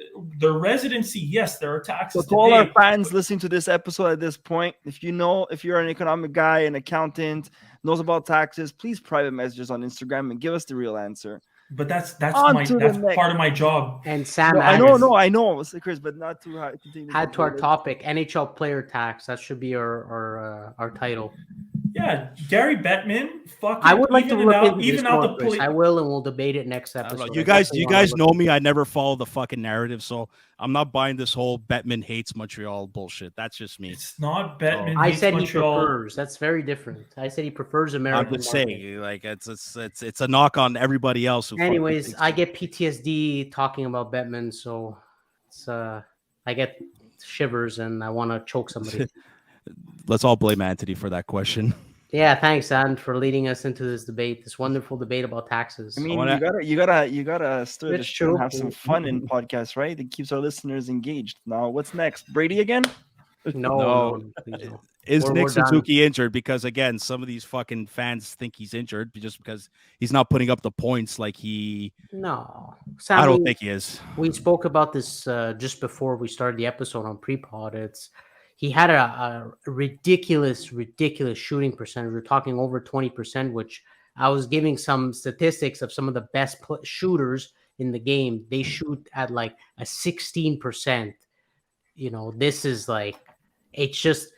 the residency. Yes, there are taxes. So to all our fans listening to this episode at this point, if you're an economic guy, an accountant, knows about taxes, please private message us on Instagram and give us the real answer. But that's part of my job. And Sam, I know, Chris, but not too high. Add to our topic, NHL player tax. That should be our title. Yeah, Gary Bettman. I would like to look into this. I will, and we'll debate it next episode. You guys know me. I never follow the fucking narrative, so I'm not buying this whole Bettman hates Montreal bullshit. That's just me. It's not Bettman. I said Montreal. He prefers. That's very different. I said he prefers American. I'm just saying, like it's a knock on everybody else. Anyways, I get PTSD talking about Bettman, so I get shivers and I want to choke somebody. Let's all blame Anthony for that question. Yeah, thanks, and for leading us into this debate, this wonderful debate about taxes. I mean, you gotta stir the shit and have some fun in podcasts, right? It keeps our listeners engaged. Now, what's next? Brady again? No. Is Nick Suzuki injured? Because again, some of these fucking fans think he's injured just because he's not putting up the points like he. No, Sam, I don't think he is. We spoke about this just before we started the episode on pre-pod. He had a ridiculous shooting percentage. We're talking over 20%, which I was giving some statistics of some of the best shooters in the game. They shoot at like a 16%. This is like, it's just,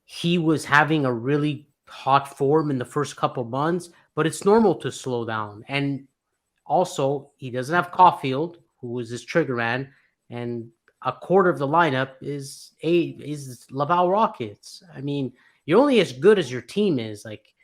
he was having a really hot form in the first couple months, but it's normal to slow down. And also, he doesn't have Caulfield, who is his trigger man, and a quarter of the lineup is Laval Rockets. I mean, you're only as good as your team is. Like,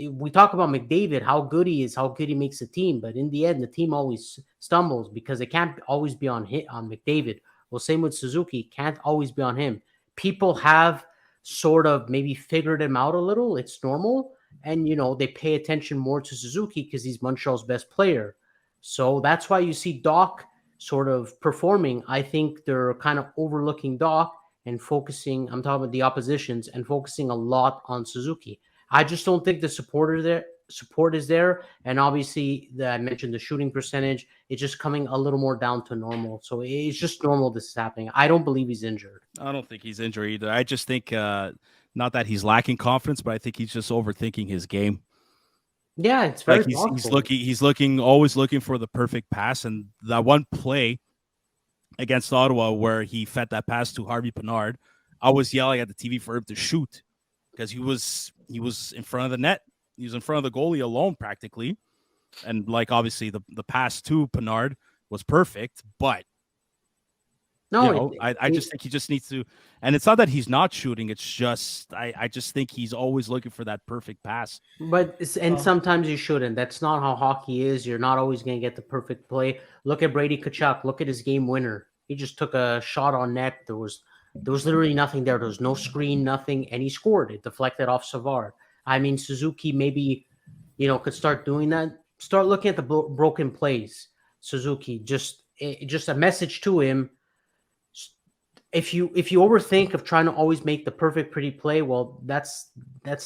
we talk about McDavid, how good he is, how good he makes the team, but in the end, the team always stumbles because it can't always be on McDavid. Well, same with Suzuki, can't always be on him. People have sort of maybe figured him out a little. It's normal, and they pay attention more to Suzuki because he's Montreal's best player. So that's why you see Doc sort of performing. I think they're kind of overlooking Doc and focusing, I'm talking about the oppositions, and focusing a lot on Suzuki. I just don't think the support is there. And obviously, I mentioned the shooting percentage. It's just coming a little more down to normal. So it's just normal this is happening. I don't believe he's injured. I don't think he's injured either. I just think, not that he's lacking confidence, but I think he's just overthinking his game. Yeah, it's very like he's always looking for the perfect pass, and that one play against Ottawa where he fed that pass to Harvey-Pinard, I was yelling at the TV for him to shoot because he was in front of the net. He was in front of the goalie alone practically, and like obviously the pass to Pinard was perfect, but. No, I just think he just needs to, and it's not that he's not shooting. It's just I just think he's always looking for that perfect pass. But sometimes you shouldn't. That's not how hockey is. You're not always going to get the perfect play. Look at Brady Tkachuk. Look at his game winner. He just took a shot on net. There was literally nothing there. There was no screen, nothing, and he scored. It deflected off Savard. I mean, Suzuki maybe could start doing that. Start looking at the broken plays. Suzuki, just a message to him. if you overthink of trying to always make the perfect pretty play, well, that's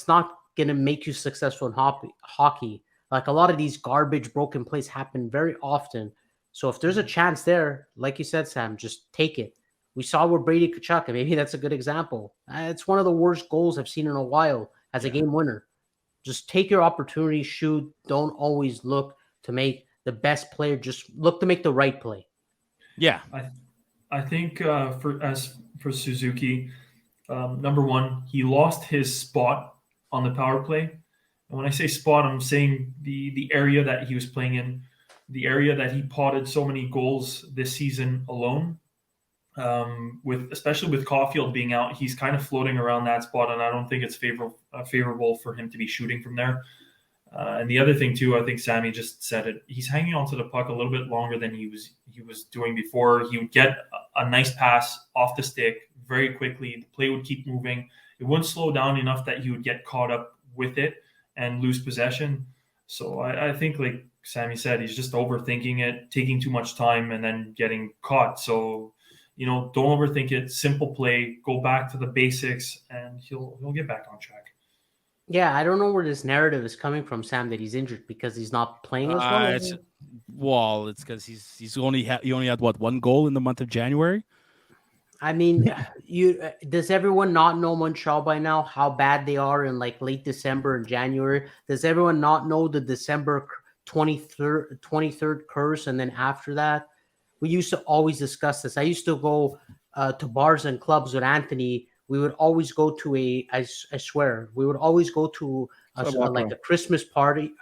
not gonna make you successful in hockey. Like a lot of these garbage broken plays happen very often. So if there's a chance there, like you said, Sam, just take it. We saw where Brady Tkachuk, and maybe that's a good example. It's one of the worst goals I've seen in a while as a game winner. Just take your opportunity, shoot. Don't always look to make the best player. Just look to make the right play. Yeah, I think for Suzuki, number one, he lost his spot on the power play. And when I say spot, I'm saying the area that he was playing in, the area that he potted so many goals this season alone. Especially with Caulfield being out, he's kind of floating around that spot, and I don't think it's favorable for him to be shooting from there. And the other thing too, I think Sammy just said it. He's hanging onto the puck a little bit longer than he was doing before. He would get a nice pass off the stick very quickly. The play would keep moving. It wouldn't slow down enough that he would get caught up with it and lose possession. So I think, like Sammy said, he's just overthinking it, taking too much time, and then getting caught. So, don't overthink it. Simple play. Go back to the basics, and he'll get back on track. Yeah, I don't know where this narrative is coming from, Sam, that he's injured because he's not playing as well. It's because he only had what, one goal in the month of January. I mean, does everyone not know Montreal by now how bad they are in like late December and January? Does everyone not know the December 23rd curse? And then after that, we used to always discuss this. I used to go to bars and clubs with Anthony. We would always go to I swear, we would always go to a Christmas party,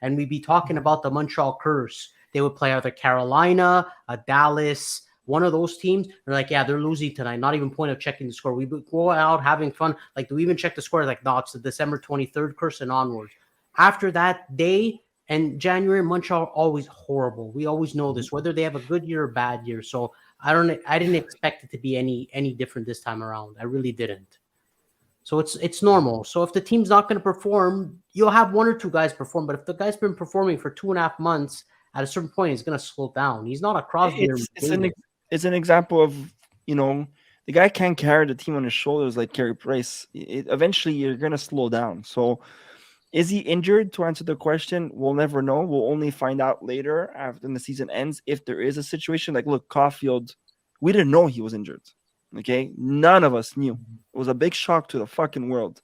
and we'd be talking about the Montreal curse. They would play either Carolina, Dallas, one of those teams. They're like, yeah, they're losing tonight. Not even point of checking the score. We would go out having fun. Like, do we even check the score? Like, no, it's the December 23rd curse and onwards. After that day and January, Montreal always horrible. We always know this, whether they have a good year or bad year. So I didn't expect it to be any different this time around. I really didn't. So it's normal. So if the team's not going to perform, you'll have one or two guys perform. But if the guy's been performing for 2.5 months, at a certain point, he's going to slow down. He's not a Crosby. It's an example of, the guy can't carry the team on his shoulders like Carey Price. Eventually, you're going to slow down. So is he injured? To answer the question, we'll never know. We'll only find out later after the season ends if there is a situation. Like, look, Caulfield, we didn't know he was injured. Okay? None of us knew. It was a big shock to the fucking world.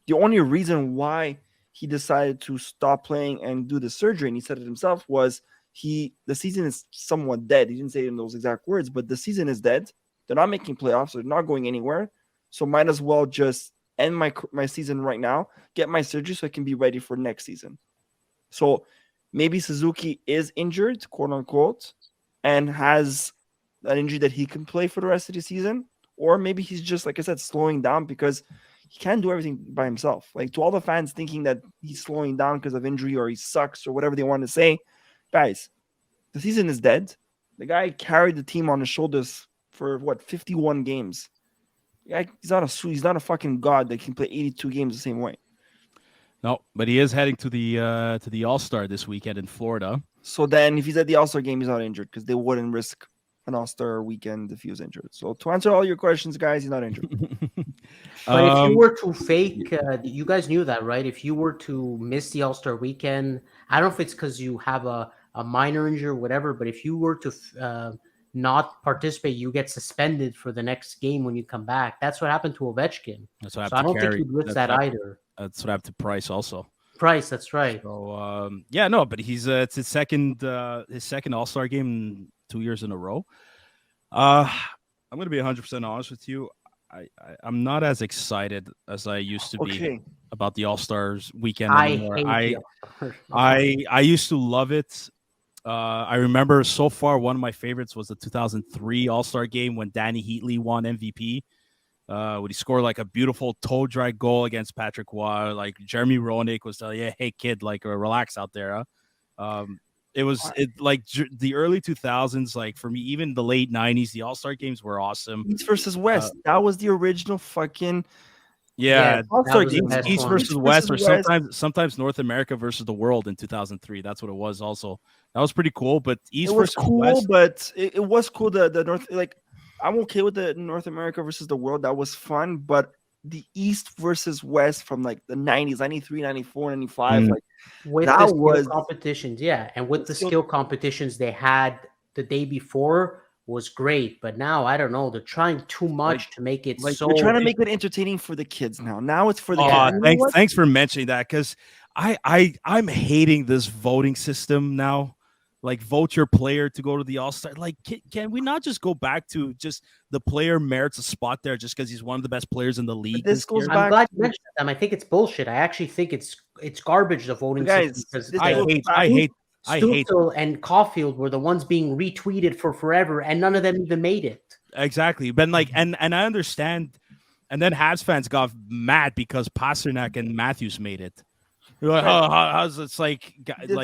The only reason why he decided to stop playing and do the surgery, and he said it himself, was the season is somewhat dead. He didn't say it in those exact words, but the season is dead. They're not making playoffs. They're not going anywhere. So might as well just end my season right now, get my surgery so I can be ready for next season. So maybe Suzuki is injured, quote unquote, and has an injury that he can play for the rest of the season. Or maybe he's just, like I said, slowing down because he can't do everything by himself. Like, to all the fans thinking that he's slowing down because of injury or he sucks or whatever they want to say, guys, the season is dead. The guy carried the team on his shoulders for 51 games. He's not a fucking god that can play 82 games the same way. No, but he is heading to the All-Star this weekend in Florida. So then, if he's at the All-Star game, he's not injured because they wouldn't risk an All-Star weekend if he was injured. So to answer all your questions, guys, he's not injured. But if you were to fake, you guys knew that, right? If you were to miss the All-Star weekend, I don't know if it's because you have a minor injury or whatever, but if you were to not participate, you get suspended for the next game when you come back. That's what happened to Ovechkin. That's what I don't think he'd risk that either. That's what happened to Price also. Price, that's right. So but he's it's his second All-Star game in 2 years in a row. I'm going to be 100% honest with you. I'm not as excited as I used to be about the All-Stars weekend anymore. I used to love it. I remember so far one of my favorites was the 2003 All-Star game when Danny Heatley won MVP. When he scored like a beautiful toe dry goal against Patrick Roy. Like Jeremy Roenick was telling, hey kid, like relax out there. It was like the early 2000s, like for me, even the late 90s, the All-Star games were awesome. East versus West. That was the original fucking All-Star games, East versus West, or sometimes North America versus the world in 2003. That's what it was also. That was pretty cool, but East versus West. But it was cool. The North, like, I'm okay with the North America versus the world. That was fun, but the East versus West from like the 90s, 93, 94, 95, like with that the skill was competitions, yeah, and with the skill- skill competitions they had the day before was great. But now I don't know, they're trying too much to make it like so. they're trying to make it entertaining for the kids now. Now it's for the kids. You know what? Thanks for mentioning that, because I'm hating this voting system now. Like, vote your player to go to the All-Star. Like, can we not just go back to just the player merits a spot there just because he's one of the best players in the league? This goes year? back. I'm glad you mentioned them. I think it's bullshit. I actually think it's garbage, the voting Guys, system, because this I goes hate back- Stutzel and Caulfield were the ones being retweeted for forever, and none of them even made it. Exactly. But like, and I understand. And then Habs fans got mad because Pasternak and Matthews made it. You're like, how's it's like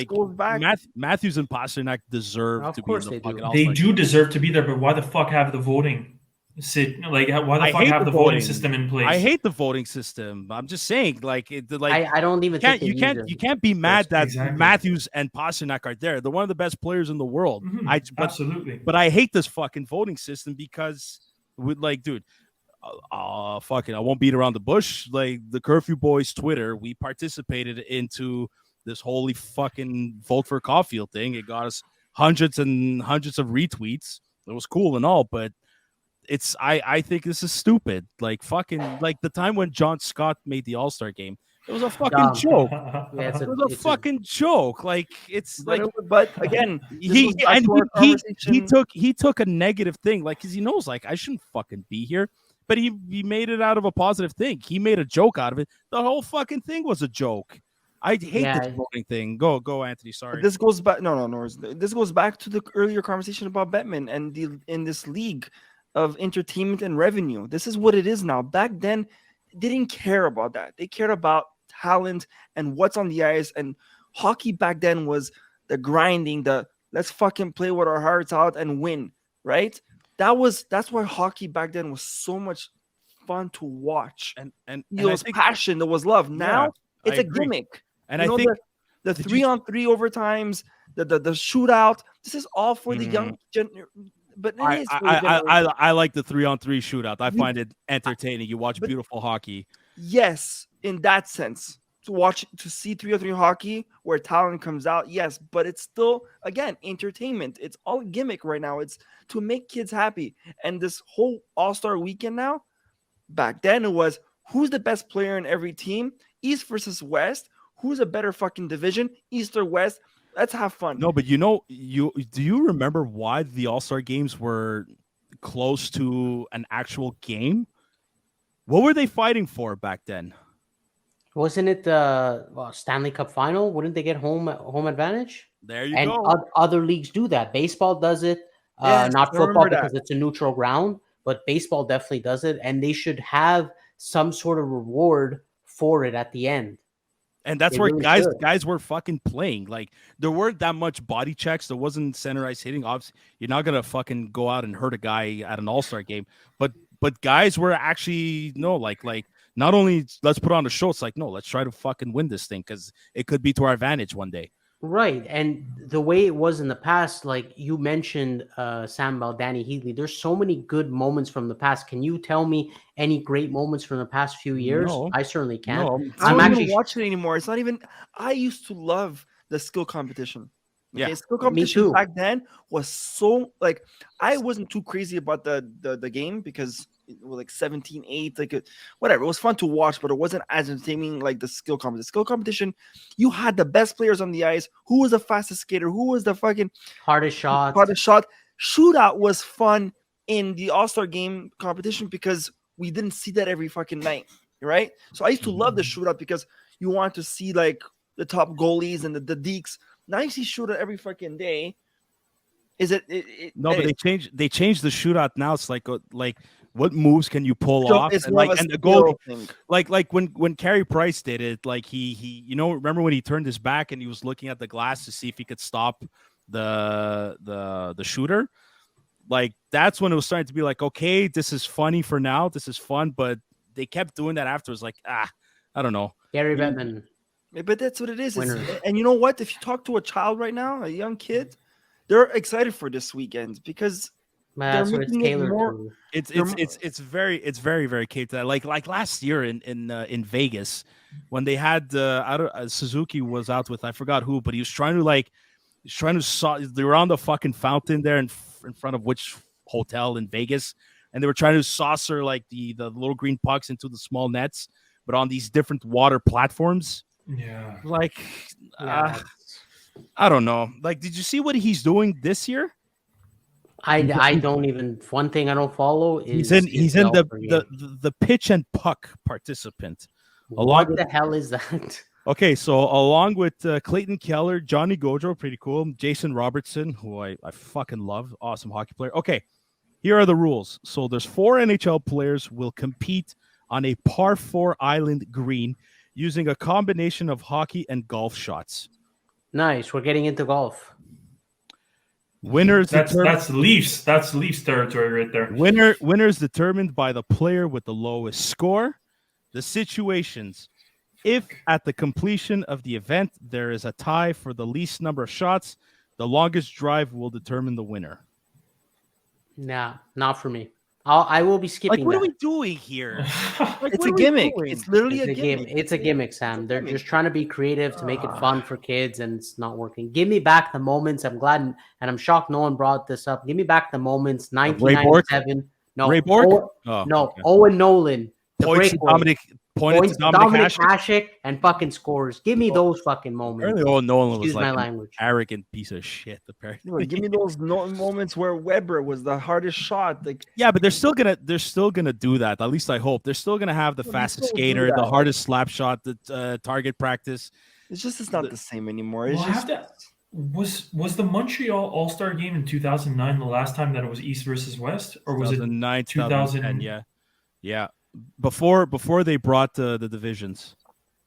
goes back. Matthews and Pasternak deserve Of to be in course the they do. fucking They All-Star do deserve to be there, but why the fuck have the voting? Why the I fuck hate have the the voting voting. system in place? I hate the voting system. I'm just saying, like, I don't even think you can't be mad that Exactly. Matthews and Pasternak are there. They're one of the best players in the world. Mhm, absolutely. But I hate this fucking voting system because, dude, fucking, I won't beat around the bush. Like, the Curfew Boys Twitter, we participated into this holy fucking vote for Caulfield thing. It got us hundreds and hundreds of retweets. It was cool and all, but I think this is stupid. Like, fucking, like the time when John Scott made the All-Star game, it was a fucking Dumb. joke. Yeah, It was a fucking joke. Like, it's like, but again, he took a negative thing, like, because he knows, like, I shouldn't fucking be here, but he made it out of a positive thing. He made a joke out of it. The whole fucking thing was a joke. I hate this voting thing. Go, Anthony. Sorry. This goes back. No. This goes back to the earlier conversation about Bettman and in this league of entertainment and revenue. This is what it is now. Back then, they didn't care about that. They cared about talent and what's on the ice. And hockey back then was the grinding, the let's fucking play with our hearts out and win, right? That's why hockey back then was so much fun to watch. And there was passion, there was love. Now it's a gimmick. And I think the 3-on-3 overtimes, the shootout, this is all for the young but I like the 3-on-3 shootout. I find it entertaining. You watch beautiful hockey. Yes, in that sense. To see 3-on-3 hockey where talent comes out, yes, but it's still, again, entertainment. It's all gimmick right now. It's to make kids happy. And this whole All-Star weekend now, back then it was who's the best player in every team, East versus West, who's a better fucking division, East or West. Let's have fun. No, but do you remember why the All-Star games were close to an actual game? What were they fighting for back then? Wasn't it the Stanley Cup final? Wouldn't they get home advantage? There you go. And other leagues do that. Baseball does it. Yes, not football because it's a neutral ground, but baseball definitely does it. And they should have some sort of reward for it at the end. And that's where guys were fucking playing. Like, there weren't that much body checks. There wasn't center ice hitting. Obviously, you're not gonna fucking go out and hurt a guy at an All-Star game. But guys were actually like not only let's put on a show. It's like, no, let's try to fucking win this thing because it could be to our advantage one day. Right. And the way it was in the past, like you mentioned, Sam, about Danny Heatley, there's so many good moments from the past. Can you tell me any great moments from the past few years? No. I certainly can. No, I don't even watch it anymore. It's not even. I used to love the skill competition. Okay? Yeah, skill competition back then was so like I wasn't too crazy about the game because it was like 17-8, like whatever. It was fun to watch, but it wasn't as entertaining like the skill competition. Skill competition, you had the best players on the ice. Who was the fastest skater? Who was the fucking hardest shot? Shootout was fun in the All-Star game competition because we didn't see that every fucking night, right? So I used to love the shootout because you want to see like the top goalies and the deeks. Now you see shootout every fucking day. Is it? No, but they changed the shootout now. It's like what moves can you pull off? It's and the goal thing. Like when Carey Price did it, like he remember when he turned his back and he was looking at the glass to see if he could stop the shooter. Like that's when it was starting to be like, okay, this is funny for now. This is fun, but they kept doing that afterwards. Like, I don't know. Gary Bettman. But that's what it is. And you know what? If you talk to a child right now, a young kid, they're excited for this weekend because That's what it's making it tailored more. to. It's very very catered. Like last year in Vegas when they had Suzuki was out with I forgot who, but he was trying to they were on the fucking fountain there in front of which hotel in Vegas, and they were trying to saucer like the little green pucks into the small nets, but on these different water platforms. Yeah. Like, Yeah. I don't know. Like, did you see what he's doing this year? I don't even. One thing I don't follow is He's in All-Star game. the pitch and puck participant. What the hell is that? Okay, so along with Clayton Keller, Johnny Gaudreau, pretty cool. Jason Robertson, who I fucking love, awesome hockey player. Okay, here are the rules. So there's 4 NHL players will compete on a par 4 island green using a combination of hockey and golf shots. Nice. We're getting into golf. Winners that's Leafs. That's Leafs territory right there. Winners determined by the player with the lowest score. The situations: if at the completion of the event there is a tie for the least number of shots, the longest drive will determine the winner. Nah, not for me. I will be skipping. Like, what that. are we doing here? Like, It's what a are we gimmick. doing? It's literally It's a gimmick. It's a gimmick, Sam. They're just trying to be creative to make it fun for kids, and it's not working. Give me back the moments. I'm glad, and I'm shocked no one brought this up. Give me back the moments. 1997. No, Ray Bork? Owen Nolan. The Points breakaway. to Dominic Hasek. Hasek and fucking scores. Give me those fucking moments. Apparently, Owen Nolan was Excuse my like an language. arrogant piece of shit. Apparently, Give me those moments where Weber was the hardest shot. Like, yeah, but they're still gonna do that. At least I hope they're still gonna have the Well, they fastest still do skater, the that. hardest slap shot, the target practice. it's not the same anymore. It's Well, I just have to- was the Montreal All-Star game in 2009 the last time that it was East versus West, or was it 2009, 2010? 2010? Yeah. Before they brought the divisions.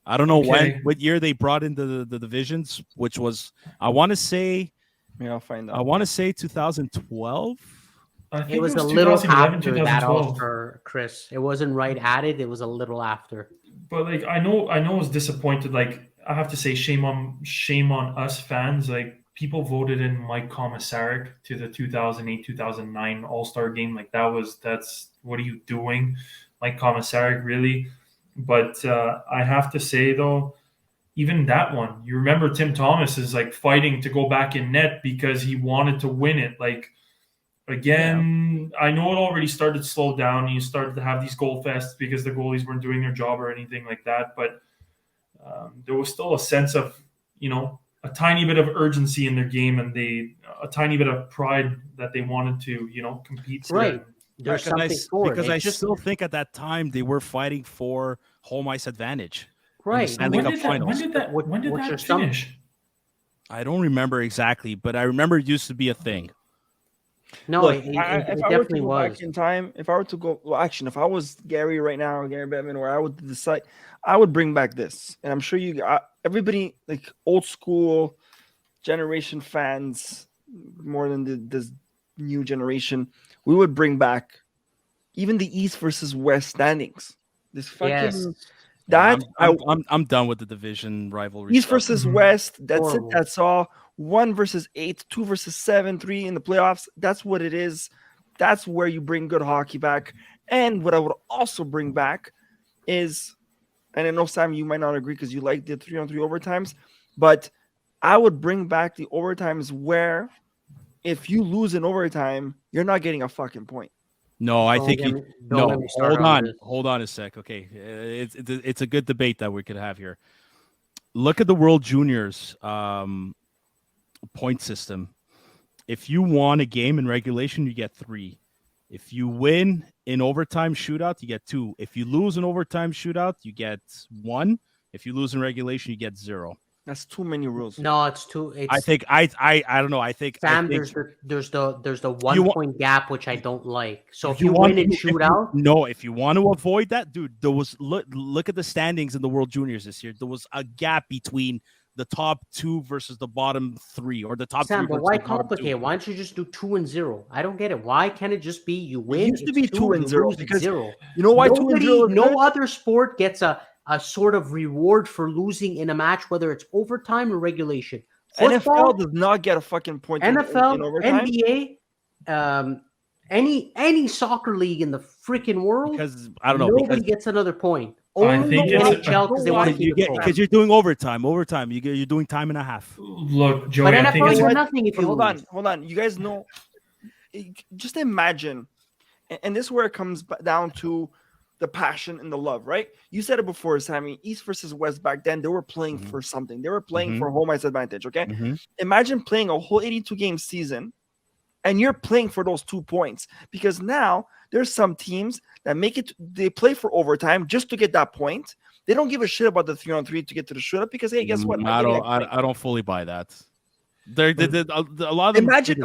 I don't know Okay. what year they brought into the divisions, which was I want to say I'll find out. 2012. I think It was a little 2011, after that 2012. All-Star, Chris. It wasn't right at it. It was a little after. But like I know I was disappointed. Like I have to say, shame on us fans. Like people voted in Mike Komisarek to the 2008-2009 All-Star game. Like that's what are you doing, Mike Komisarek, really? But I have to say though, even that one, you remember Tim Thomas is like fighting to go back in net because he wanted to win it. Like again, I know it already started to slow down. You started to have these goal fests because the goalies weren't doing their job or anything like that. But there was still a sense of, a tiny bit of urgency in their game and a tiny bit of pride that they wanted to, compete. Right. There's something for it. Because I It's still think at that time they were fighting for home ice advantage. right. Stanley When Cup did that Finals. finish? I don't remember exactly, but I remember it used to be a thing. No, Look, it if I were to definitely go was. back in time, if I were to go, well, actually, if I was Gary right now, or Gary Bettman, where I would decide, I would bring back this, and I'm sure everybody, like old school generation fans, more than this new generation, we would bring back even the East versus West standings. This fucking Yes. that I'm done with the division rivalry. East stuff. versus West. That's Horrible. it. That's all. 1 versus 8, 2 versus 7, 3 in the playoffs. That's what it is. That's where you bring good hockey back. And what I would also bring back is, and I know Sam, you might not agree because you like the 3-on-3 overtimes, but I would bring back the overtimes where if you lose in overtime, you're not getting a fucking point. No, I Don't think get you. me- don't No, get me started hold on on, this. hold on a sec. Okay, it's a good debate that we could have here. Look at the World Juniors point system. If you won a game in regulation, you get 3. If you win in overtime shootout, you get 2. If you lose in overtime shootout, you get 1. If you lose in regulation, you get 0. That's too many rules. No, it's too. It's, I think I don't know. I think Sam, I think, there's the 1 point gap which I don't like. So if you want win in to- if you- shootout, no, if you want to avoid that, dude, there was look at the standings in the World Juniors this year. There was a gap between the top 2 versus the bottom 3, or the top 3. Sam, but versus why the bottom 2. complicate? Why don't you just do 2-0? I don't get it. Why can't it just be you win? used to it's be 2-0 you lose, it's because 0. You know why 2-0 Nobody, is no good? other sport gets a sort of reward for losing in a match, whether it's overtime or regulation. NFL Football, does not get a fucking point in NFL, overtime. NBA, Any soccer league in the freaking world, because I don't know. Nobody gets another point. I Only think the it's- NHL because they want to keep it close. Because you're doing overtime. You're doing time and a half. Look, But Joey, I think NFL, it's you're nothing if But you hold lose. on. You guys know, just imagine, and this is where it comes down to the passion and the love, right? You said it before, Sammy. East versus West back then, they were playing for something. They were playing for home ice advantage. Okay, imagine playing a whole 82 game season, and you're playing for those 2 points, because now there's some teams that make it. They play for overtime just to get that point. They don't give a shit about the 3-on-3 to get to the shootout because, hey, guess what? I don't fully buy that. A lot of them, Imagine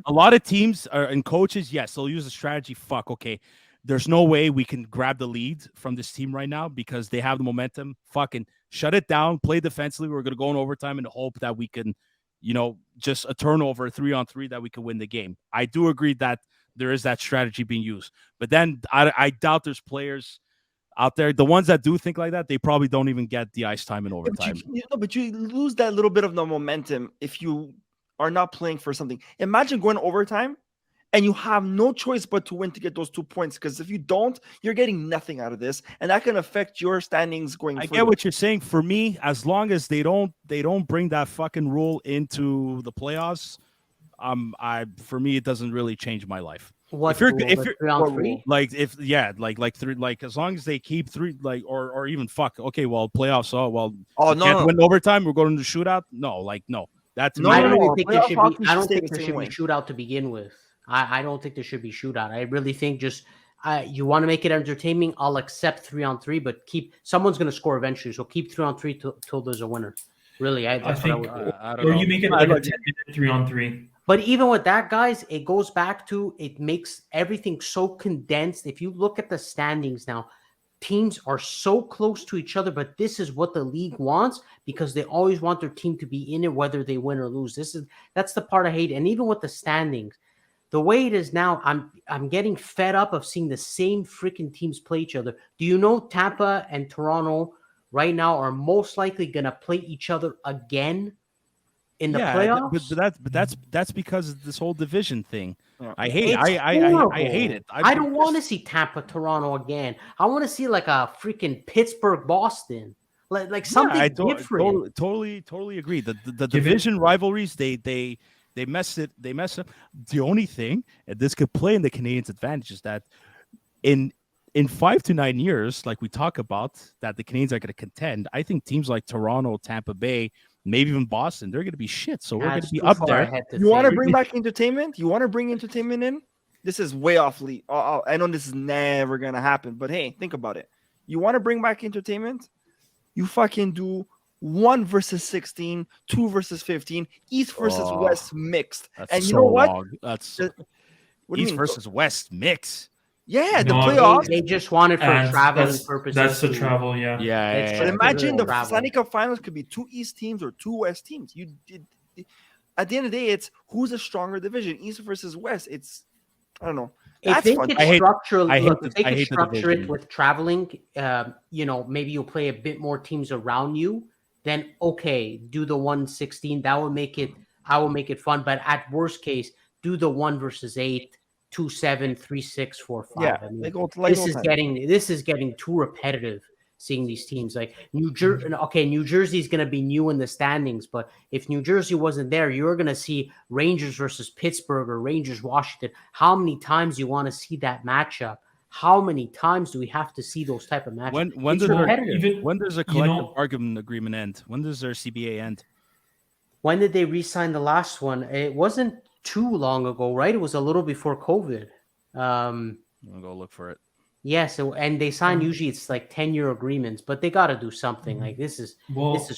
a lot of teams and coaches, yes, they'll use a strategy. Fuck, okay, there's no way we can grab the lead from this team right now because they have the momentum. Fucking shut it down, play defensively. We're gonna go in overtime and hope that we can, just a turnover 3-on-3 that we can win the game. I do agree that there is that strategy being used, but then I doubt there's players out there. The ones that do think like that, they probably don't even get the ice time in overtime. But you lose that little bit of the momentum if you are not playing for something. Imagine going overtime and you have no choice but to win to get those 2 points, because if you don't, you're getting nothing out of this, and that can affect your standings going forward. I get what you're saying. For me, as long as they don't bring that fucking rule into the playoffs, for me it doesn't really change my life. If you're 3-on-3, as long as they keep 3, or even okay, well, playoffs. no, win overtime. We're going to shootout. No. That's I don't think there should be shootout to begin with. I don't think there should be shootout. I really think you want to make it entertaining. I'll accept 3-on-3, but someone's going to score eventually. So keep 3-on-3 till there's a winner. Really, I think, or you make it like a 10-minute 3-on-3. But even with that, guys, it goes back to, it makes everything so condensed. If you look at the standings now, teams are so close to each other, but this is what the league wants because they always want their team to be in it, whether they win or lose. That's the part I hate. And even with the standings, the way it is now, I'm getting fed up of seeing the same freaking teams play each other. Do you know Tampa and Toronto right now are most likely going to play each other again in the playoffs? But that's because of this whole division thing. Yeah. I hate it. I don't want to see Tampa Toronto again. I want to see like a freaking Pittsburgh Boston, like something different. Totally agree. The division rivalries they mess up. The only thing, and this could play in the Canadians' advantage, is that in 5 to 9 years, like we talk about, that the Canadians are going to contend. I think teams like Toronto, Tampa Bay, maybe even Boston, they're going to be shit. So we're going to be up there. You want to bring back entertainment? You want to bring entertainment in? This is way off lead. I know this is never going to happen, but hey, think about it. You want to bring back entertainment? You fucking do 1 versus 16, 2 versus 15, East versus West mixed. And you know what? What East versus West mix. Yeah, the playoffs. They just want it for traveling purposes. That's the travel, yeah. But imagine the Stanley Cup Finals could be 2 East teams or 2 West teams. At the end of the day, it's who's a stronger division, East versus West. I don't know. If they could structure it with traveling, maybe you'll play a bit more teams around you. Then okay, do the 1-16. That will make it fun. But at worst case, do the 1 versus 8. 2-7, 3-6, 4-5. Yeah, I mean, this is getting too repetitive. Seeing these teams like New Jersey. Okay, New Jersey's going to be new in the standings, but if New Jersey wasn't there, you're going to see Rangers versus Pittsburgh or Rangers Washington. How many times do you want to see that matchup? How many times do we have to see those type of matchups? When does a collective bargaining agreement end? When does their CBA end? When did they re-sign the last one? It wasn't too long ago, right? It was a little before COVID. I'll go look for it. Yes, and they sign usually it's like 10-year agreements, but they got to do something. Like this is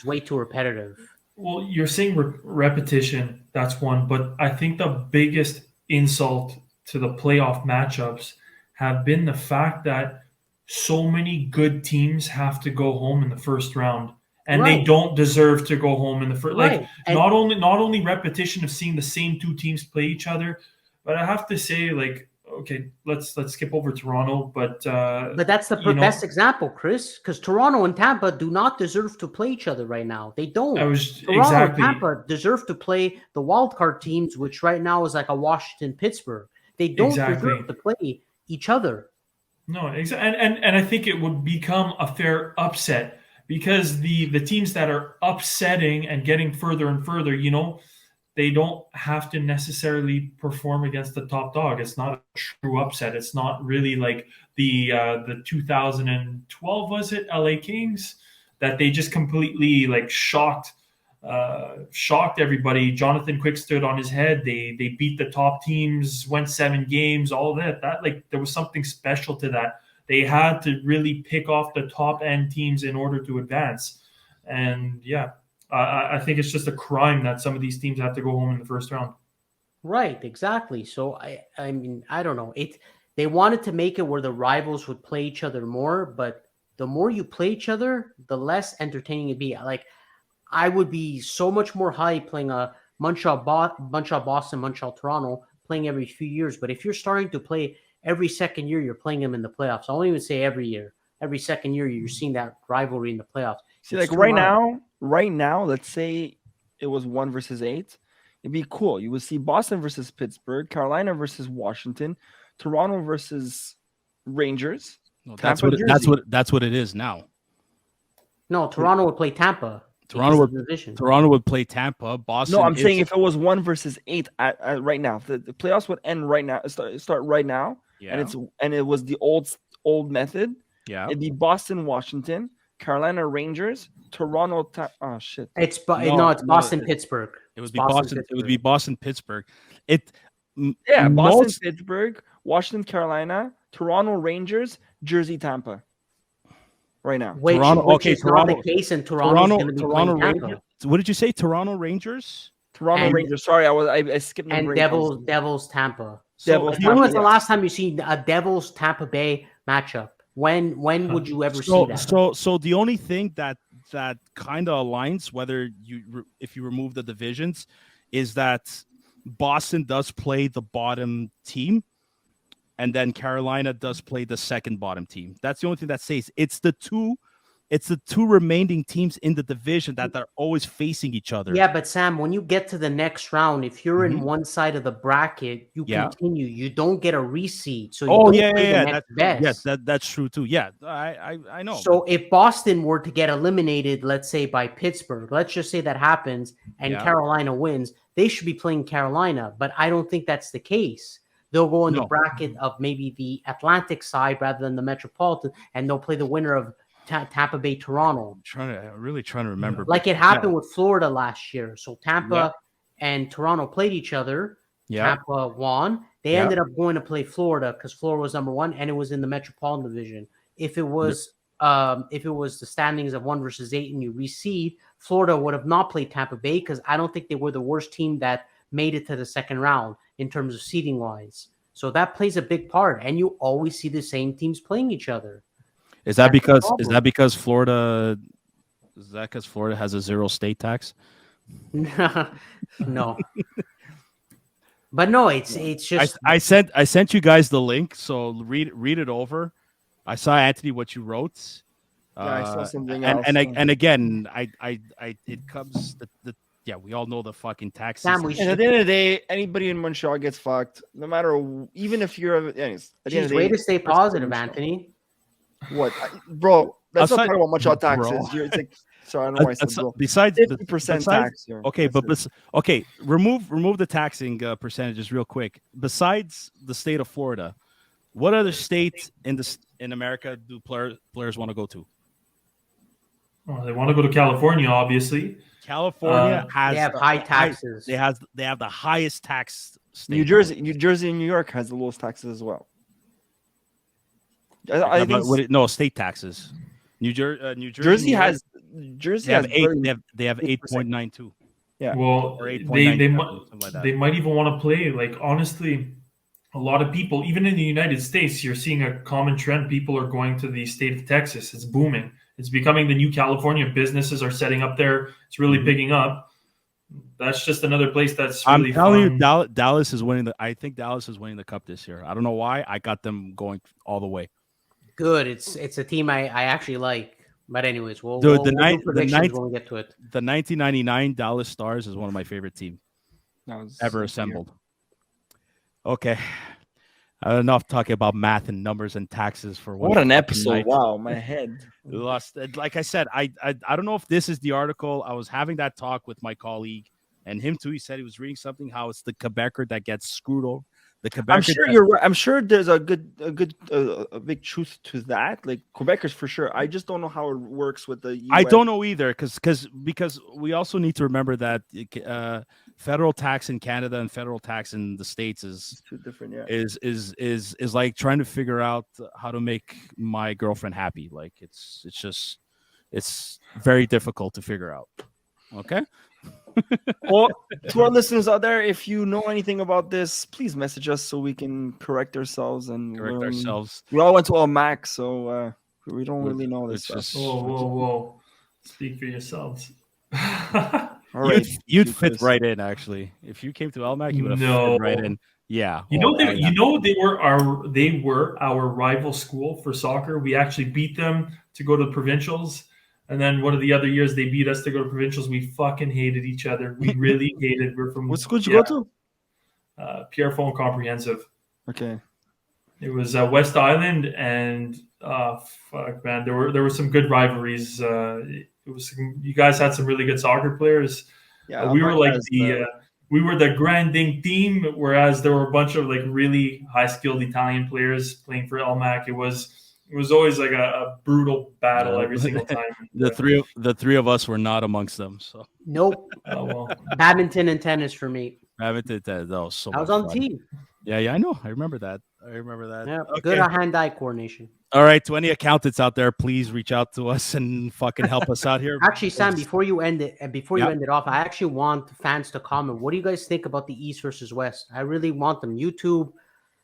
way too repetitive. Well, you're saying repetition, that's one, but I think the biggest insult to the playoff matchups have been the fact that so many good teams have to go home in the first round. And they don't deserve to go home in the first. Like not only repetition of seeing the same 2 teams play each other, but I have to say, like, okay, let's skip over Toronto, but that's the best example, Chris, because Toronto and Tampa do not deserve to play each other right now. They don't. Toronto and Tampa deserve to play the wild card teams, which right now is like a Washington, Pittsburgh. They don't deserve to play each other. No, exactly. And I think it would become a fair upset because the teams that are upsetting and getting further and further, they don't have to necessarily perform against the top dog. It's not a true upset. It's not really like the 2012, was it, LA Kings, that they just completely like shocked everybody. Jonathan Quick stood on his head. They beat the top teams, went 7 games, all that. That, like, there was something special to that. They had to really pick off the top end teams in order to advance. And yeah, I think it's just a crime that some of these teams have to go home in the first round. Right, exactly. So I mean, I don't know. They wanted to make it where the rivals would play each other more, but the more you play each other, the less entertaining it'd be. Like, I would be so much more high playing a Montreal Boston, Montreal Toronto, playing every few years. But if you're starting to play every second year, you're playing them in the playoffs. I won't even say every year. Every second year, you're seeing that rivalry in the playoffs. See, like right now, let's say it was 1 versus 8. It'd be cool. You would see Boston versus Pittsburgh, Carolina versus Washington, Toronto versus Rangers. No, that's what it is now. No, Toronto would play Tampa. Toronto would play Tampa. Boston. No, I'm saying if it was 1 versus 8 at right now, the playoffs would end right now. Start right now. Yeah. And it was the old method. Yeah. It'd be Boston, Washington, Carolina, Rangers, Toronto. Oh shit! It's Boston, Pittsburgh. It would be Boston. It would be Boston, Pittsburgh. Boston, Pittsburgh, Washington, Carolina, Toronto, Rangers, Jersey, Tampa. Right now, Toronto is not the case, and Toronto Rangers. What did you say? Toronto Rangers. Rangers. Sorry, I skipped. And Devils, Tampa. When was the last time you seen a Devils Tampa Bay matchup? When would you ever see that? So the only thing that kind of aligns, whether if you remove the divisions, is that Boston does play the bottom team, and then Carolina does play the second bottom team. That's the only thing that stays. It's the two remaining teams in the division that are always facing each other. Yeah, but Sam, when you get to the next round, if you're in one side of the bracket, you continue. You don't get a reseed. So that's true too. Yeah, I know. So if Boston were to get eliminated, let's say by Pittsburgh, let's just say that happens, and Carolina wins, they should be playing Carolina. But I don't think that's the case. They'll go in the bracket of maybe the Atlantic side rather than the Metropolitan, and they'll play the winner of Tampa Bay, Toronto. I'm really trying to remember. Like it happened with Florida last year. So Tampa and Toronto played each other. Yeah. Tampa won. They ended up going to play Florida because Florida was number 1 and it was in the Metropolitan Division. If it was the standings of 1 versus 8 and you reseed, Florida would have not played Tampa Bay because I don't think they were the worst team that made it to the second round in terms of seeding wise. So that plays a big part, and you always see the same teams playing each other. Is that because Florida has a 0 state tax? No. But no, it's just I sent you guys the link, so read it over. I saw, Anthony, what you wrote. I saw something else. And again, it comes we all know the fucking tax system. And at the end of the day, anybody in Montreal gets fucked, no matter, even if you're. Anyways, way to stay positive, Anthony. What, bro? That's not talking about Montreal taxes. It's like, sorry, I don't know why I said bro. Besides 50% tax here. Okay, remove the taxing percentages real quick. Besides the state of Florida, what other states in America do players want to go to? Well, they want to go to California, obviously. California they have high taxes. They have the highest tax state. New Jersey, and New York has the lowest taxes as well. I think state taxes. New Jersey has 8.92. Yeah. Well, they might even want to play. Like, honestly, a lot of people, even in the United States, you're seeing a common trend. People are going to the state of Texas. It's booming. It's becoming the new California. Businesses are setting up there. It's really picking up. That's just another place that's really fun. I'm telling you, Dallas is winning I think Dallas is winning the cup this year. I don't know why. I got them going all the way. Good. It's a team I actually like. But anyways, we'll do predictions when we get to it. The 1999 Dallas Stars is one of my favorite teams ever assembled. Okay, enough talking about math and numbers and taxes for one. What an fucking episode! night. Wow, my head. Lost. Like I said, I don't know if this is the article. I was having that talk with my colleague, and him too. He said he was reading something how it's the Quebecer that gets screwed over. The Quebecer. I'm sure you're right. I'm sure there's a big truth to that. Like Quebecers for sure. I just don't know how it works with the US. I don't know either, because we also need to remember that federal tax in Canada and federal tax in the States is too different. Yeah, is like trying to figure out how to make my girlfriend happy. Like it's very difficult to figure out. Okay. Well, to our listeners out there, if you know anything about this, please message us so we can correct ourselves and Correct ourselves. We all went to all Mac, so we don't really know this stuff. Whoa! Speak for yourselves. All right, you'd fit right in. Actually, if you came to LMAC, you would have fit right in. Yeah, they were our rival school for soccer. We actually beat them to go to the provincials. And then one of the other years they beat us to go to provincials. We fucking hated each other. We really hated. We're from what school did you go to? Pierrefonds Comprehensive. Okay. It was West Island, and fuck man, there were some good rivalries. It was you guys had some really good soccer players. Yeah, we were like we were the grinding team, whereas there were a bunch of like really high skilled Italian players playing for LMAC. It was always like a brutal battle every single time. The three of us were not amongst them. So nope. Oh well. Badminton and tennis for me. Badminton, that was so. I was on the team. Yeah, I know. I remember that. Yeah, okay. Good hand-eye coordination. All right, to any accountants out there, please reach out to us and fucking help us out here. Actually, Sam, before you end it off, I actually want fans to comment. What do you guys think about the East versus West? I really want them. YouTube.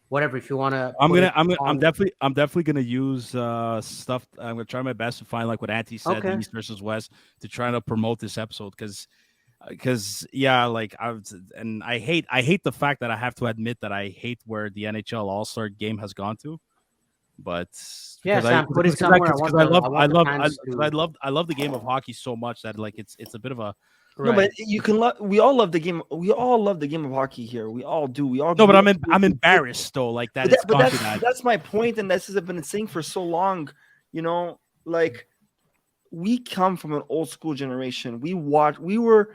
Whatever, if you want to. I'm definitely gonna use stuff. I'm gonna try my best to find like what Auntie said, the East versus West, to try to promote this episode because yeah, like I hate the fact that I have to admit that I hate where the NHL All-Star game has gone to, but yeah, Sam, put it somewhere. I love the game of hockey so much that like it's a bit of a. Right. No, but you can. We all love the game. We all love the game of hockey here. We all do. We all. No, but I'm embarrassed though. Like that. That's my point, and this has been saying for so long. You know, like we come from an old school generation. We were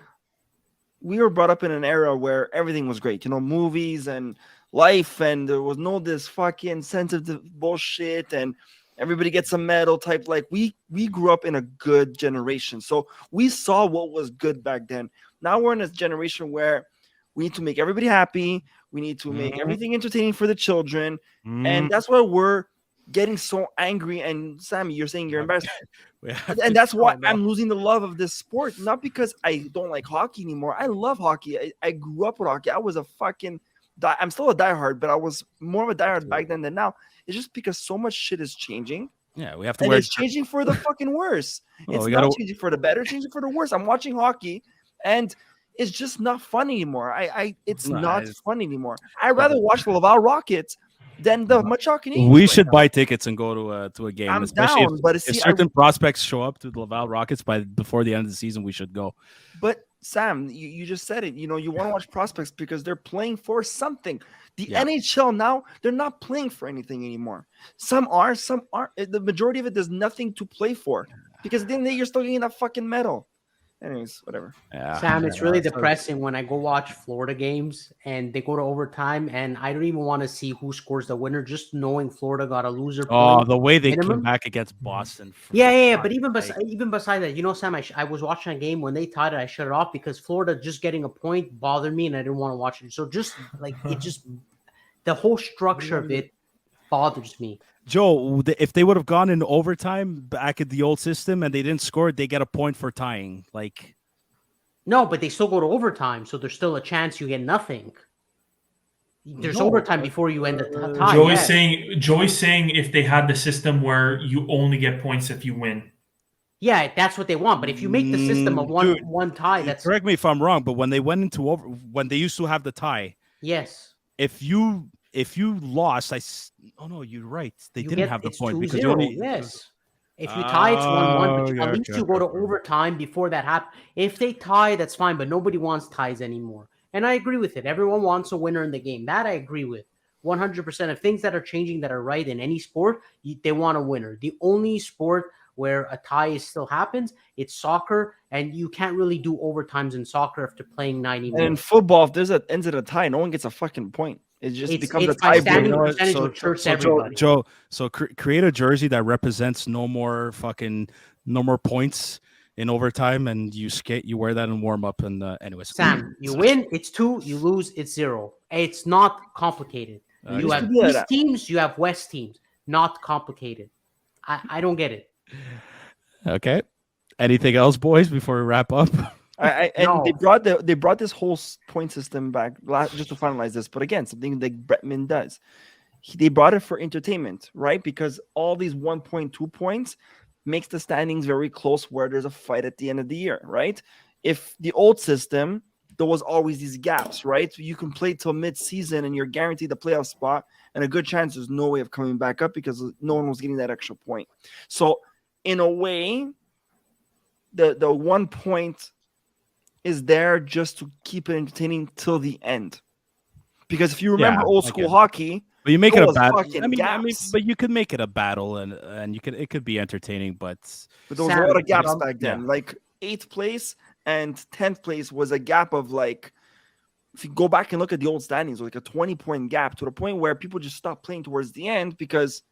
brought up in an era where everything was great. You know, movies and life, and there was no this fucking sensitive bullshit and. Everybody gets a medal type. Like we grew up in a good generation. So we saw what was good back then. Now we're in a generation where we need to make everybody happy. We need to make everything entertaining for the children. And that's why we're getting so angry. And Sammy, you're saying you're embarrassed. And that's why I'm losing the love of this sport. Not because I don't like hockey anymore. I love hockey. I grew up with hockey. I was a fucking I'm still a diehard, but I was more of a diehard back then than now. It's just because so much shit is changing. Yeah, we have to. And it's changing for the fucking worse. It's not changing for the better. It's changing for the worse. I'm watching hockey, and it's just not fun anymore. It's not fun anymore. I'd rather watch the Laval Rockets than the Montreal Canadiens. We should buy tickets and go to a game. I'm especially down, but if certain prospects show up to the Laval Rockets before the end of the season, we should go. But Sam, you just said it. You know, you want to watch prospects because they're playing for something. The NHL now, they're not playing for anything anymore. Some are, some aren't. The majority of it, there's nothing to play for because then you're still getting that fucking medal. Anyways, whatever. Yeah, Sam, it's really depressing when I go watch Florida games and they go to overtime and I don't even want to see who scores the winner, just knowing Florida got a loser. Oh, the way they came back against Boston. Yeah. But even beside that, you know, Sam, I was watching a game when they tied it. I shut it off because Florida just getting a point bothered me and I didn't want to watch it. So just like the whole structure of it bothers me. Joe, if they would have gone in overtime back at the old system and they didn't score, they get a point for tying. Like, no, but they still go to overtime, so there's still a chance you get nothing. There's overtime before you end the tie. Joey's saying if they had the system where you only get points if you win. Yeah, that's what they want. But if you make the system of one tie, that's correct me if I'm wrong. But when they went into when they used to have the tie, yes, if you lost, you're right. They didn't have the point because yes. If you tie, it's 1-1. But at least you go to overtime before that happens. If they tie, that's fine. But nobody wants ties anymore. And I agree with it. Everyone wants a winner in the game. That I agree with. 100% of things that are changing that are right in any sport, they want a winner. The only sport where a tie still happens, it's soccer, and you can't really do overtimes in soccer after playing 90 minutes. And in football, if there's an ends at a tie, no one gets a fucking point. It just becomes a by tie. standing You know percentage, so, which hurts so everybody. Joe, create a jersey that represents no more points in overtime, and you wear that in warm up. And anyways, Sam, you win, it's 2. You lose, it's 0. It's not complicated. You have East teams, you have West teams. Not complicated. I don't get it. Okay. Anything else, boys, before we wrap up? No. They brought this whole point system back just to finalize this. But again, something that Bretman does. They brought it for entertainment, right? Because all these 1.2 points makes the standings very close where there's a fight at the end of the year, right? If the old system, there was always these gaps, right? You can play till mid-season and you're guaranteed a playoff spot and a good chance there's no way of coming back up because no one was getting that extra point. So in a way, the 1 point is there just to keep it entertaining till the end. Because if you remember old school hockey, but you make it a battle. I mean, but you could make it a battle, and it could be entertaining. But there was a lot of gaps back then. Like 8th place and 10th place was a gap of like, if you go back and look at the old standings, like a 20-point gap to the point where people just stopped playing towards the end because.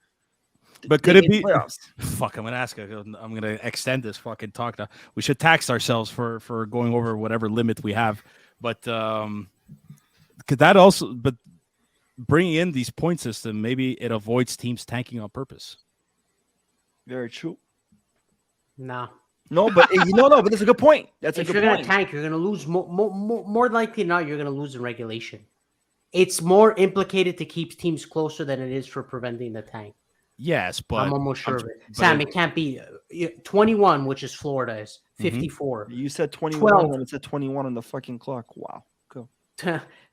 But could it be? Playoffs. Fuck, I'm gonna ask. I'm gonna extend this fucking talk now. We should tax ourselves for going over whatever limit we have. But could that also? But bringing in these point system, maybe it avoids teams tanking on purpose. Very true. No, but but that's a good point. That's if a good you're point. gonna tank, you're gonna lose more likely than not. You're gonna lose in regulation. It's more implicated to keep teams closer than it is for preventing the tank. Yes, but I'm almost sure of it. Sam, it can't be 21, which is Florida, is 54. You said 21 and it said 21 on the fucking clock. Wow. Cool.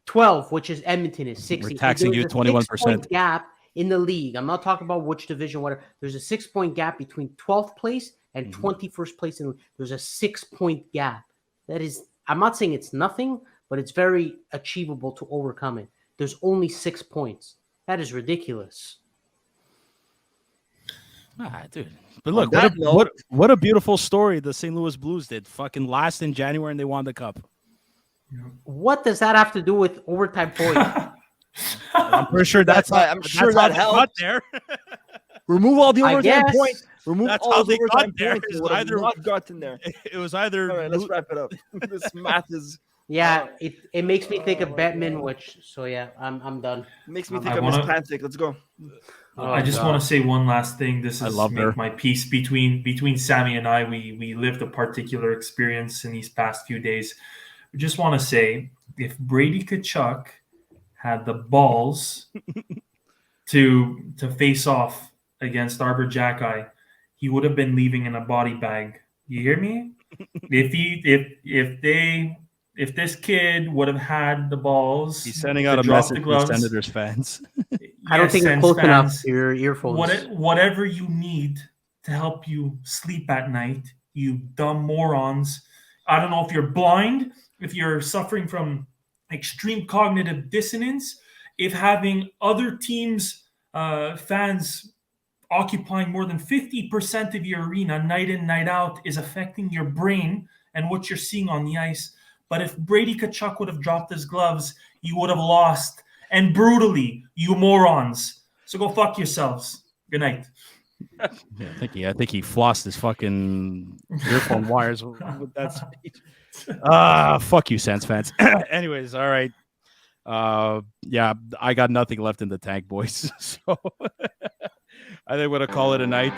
12, which is Edmonton, is 60. We're taxing you 21% gap in the league. I'm not talking about which division, whatever. There's a 6-point gap between 12th place and 21st place. There's a 6-point gap. That is, I'm not saying it's nothing, but it's very achievable to overcome it. There's only 6 points. That is ridiculous. Dude. But look, what a beautiful story the St. Louis Blues did. Fucking last in January and they won the cup. What does that have to do with overtime points? I'm pretty sure that's I'm sure that helped there. Remove all the overtime points. Remove that's all how the they got overtime there. points. Either not gotten there. It was either. All right, let's wrap it up. This math is. Yeah, it makes me think of Batman, I'm done. It makes me think of Miss Panthic. Let's go. I just want to say one last thing. This is my piece between Sammy and I. We lived a particular experience in these past few days. I just want to say, if Brady Tkachuk had the balls to face off against Arbor Jacki, he would have been leaving in a body bag. You hear me? If this kid would have had the balls, he's sending out a message to Senators fans. I don't think it's close enough to your earphones. Whatever you need to help you sleep at night, you dumb morons. I don't know if you're blind, if you're suffering from extreme cognitive dissonance, if having other teams' fans occupying more than 50% of your arena night in, night out is affecting your brain and what you're seeing on the ice. But if Brady Tkachuk would have dropped his gloves, you would have lost. And brutally, you morons. So go fuck yourselves. Good night. Yeah, I think he flossed his fucking earphone wires with that speech. Fuck you, Sens fans. Anyways, all right. Yeah, I got nothing left in the tank, boys. So I think we're going to call it a night.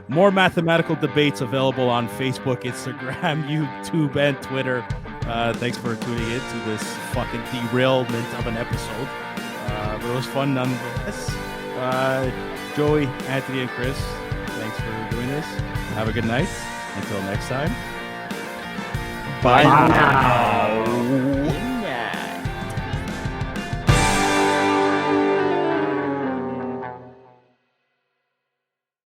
More mathematical debates available on Facebook, Instagram, YouTube, and Twitter. Thanks for tuning in to this fucking derailment of an episode. But it was fun nonetheless. Joey, Anthony, and Chris, thanks for doing this. Have a good night. Until next time. Bye.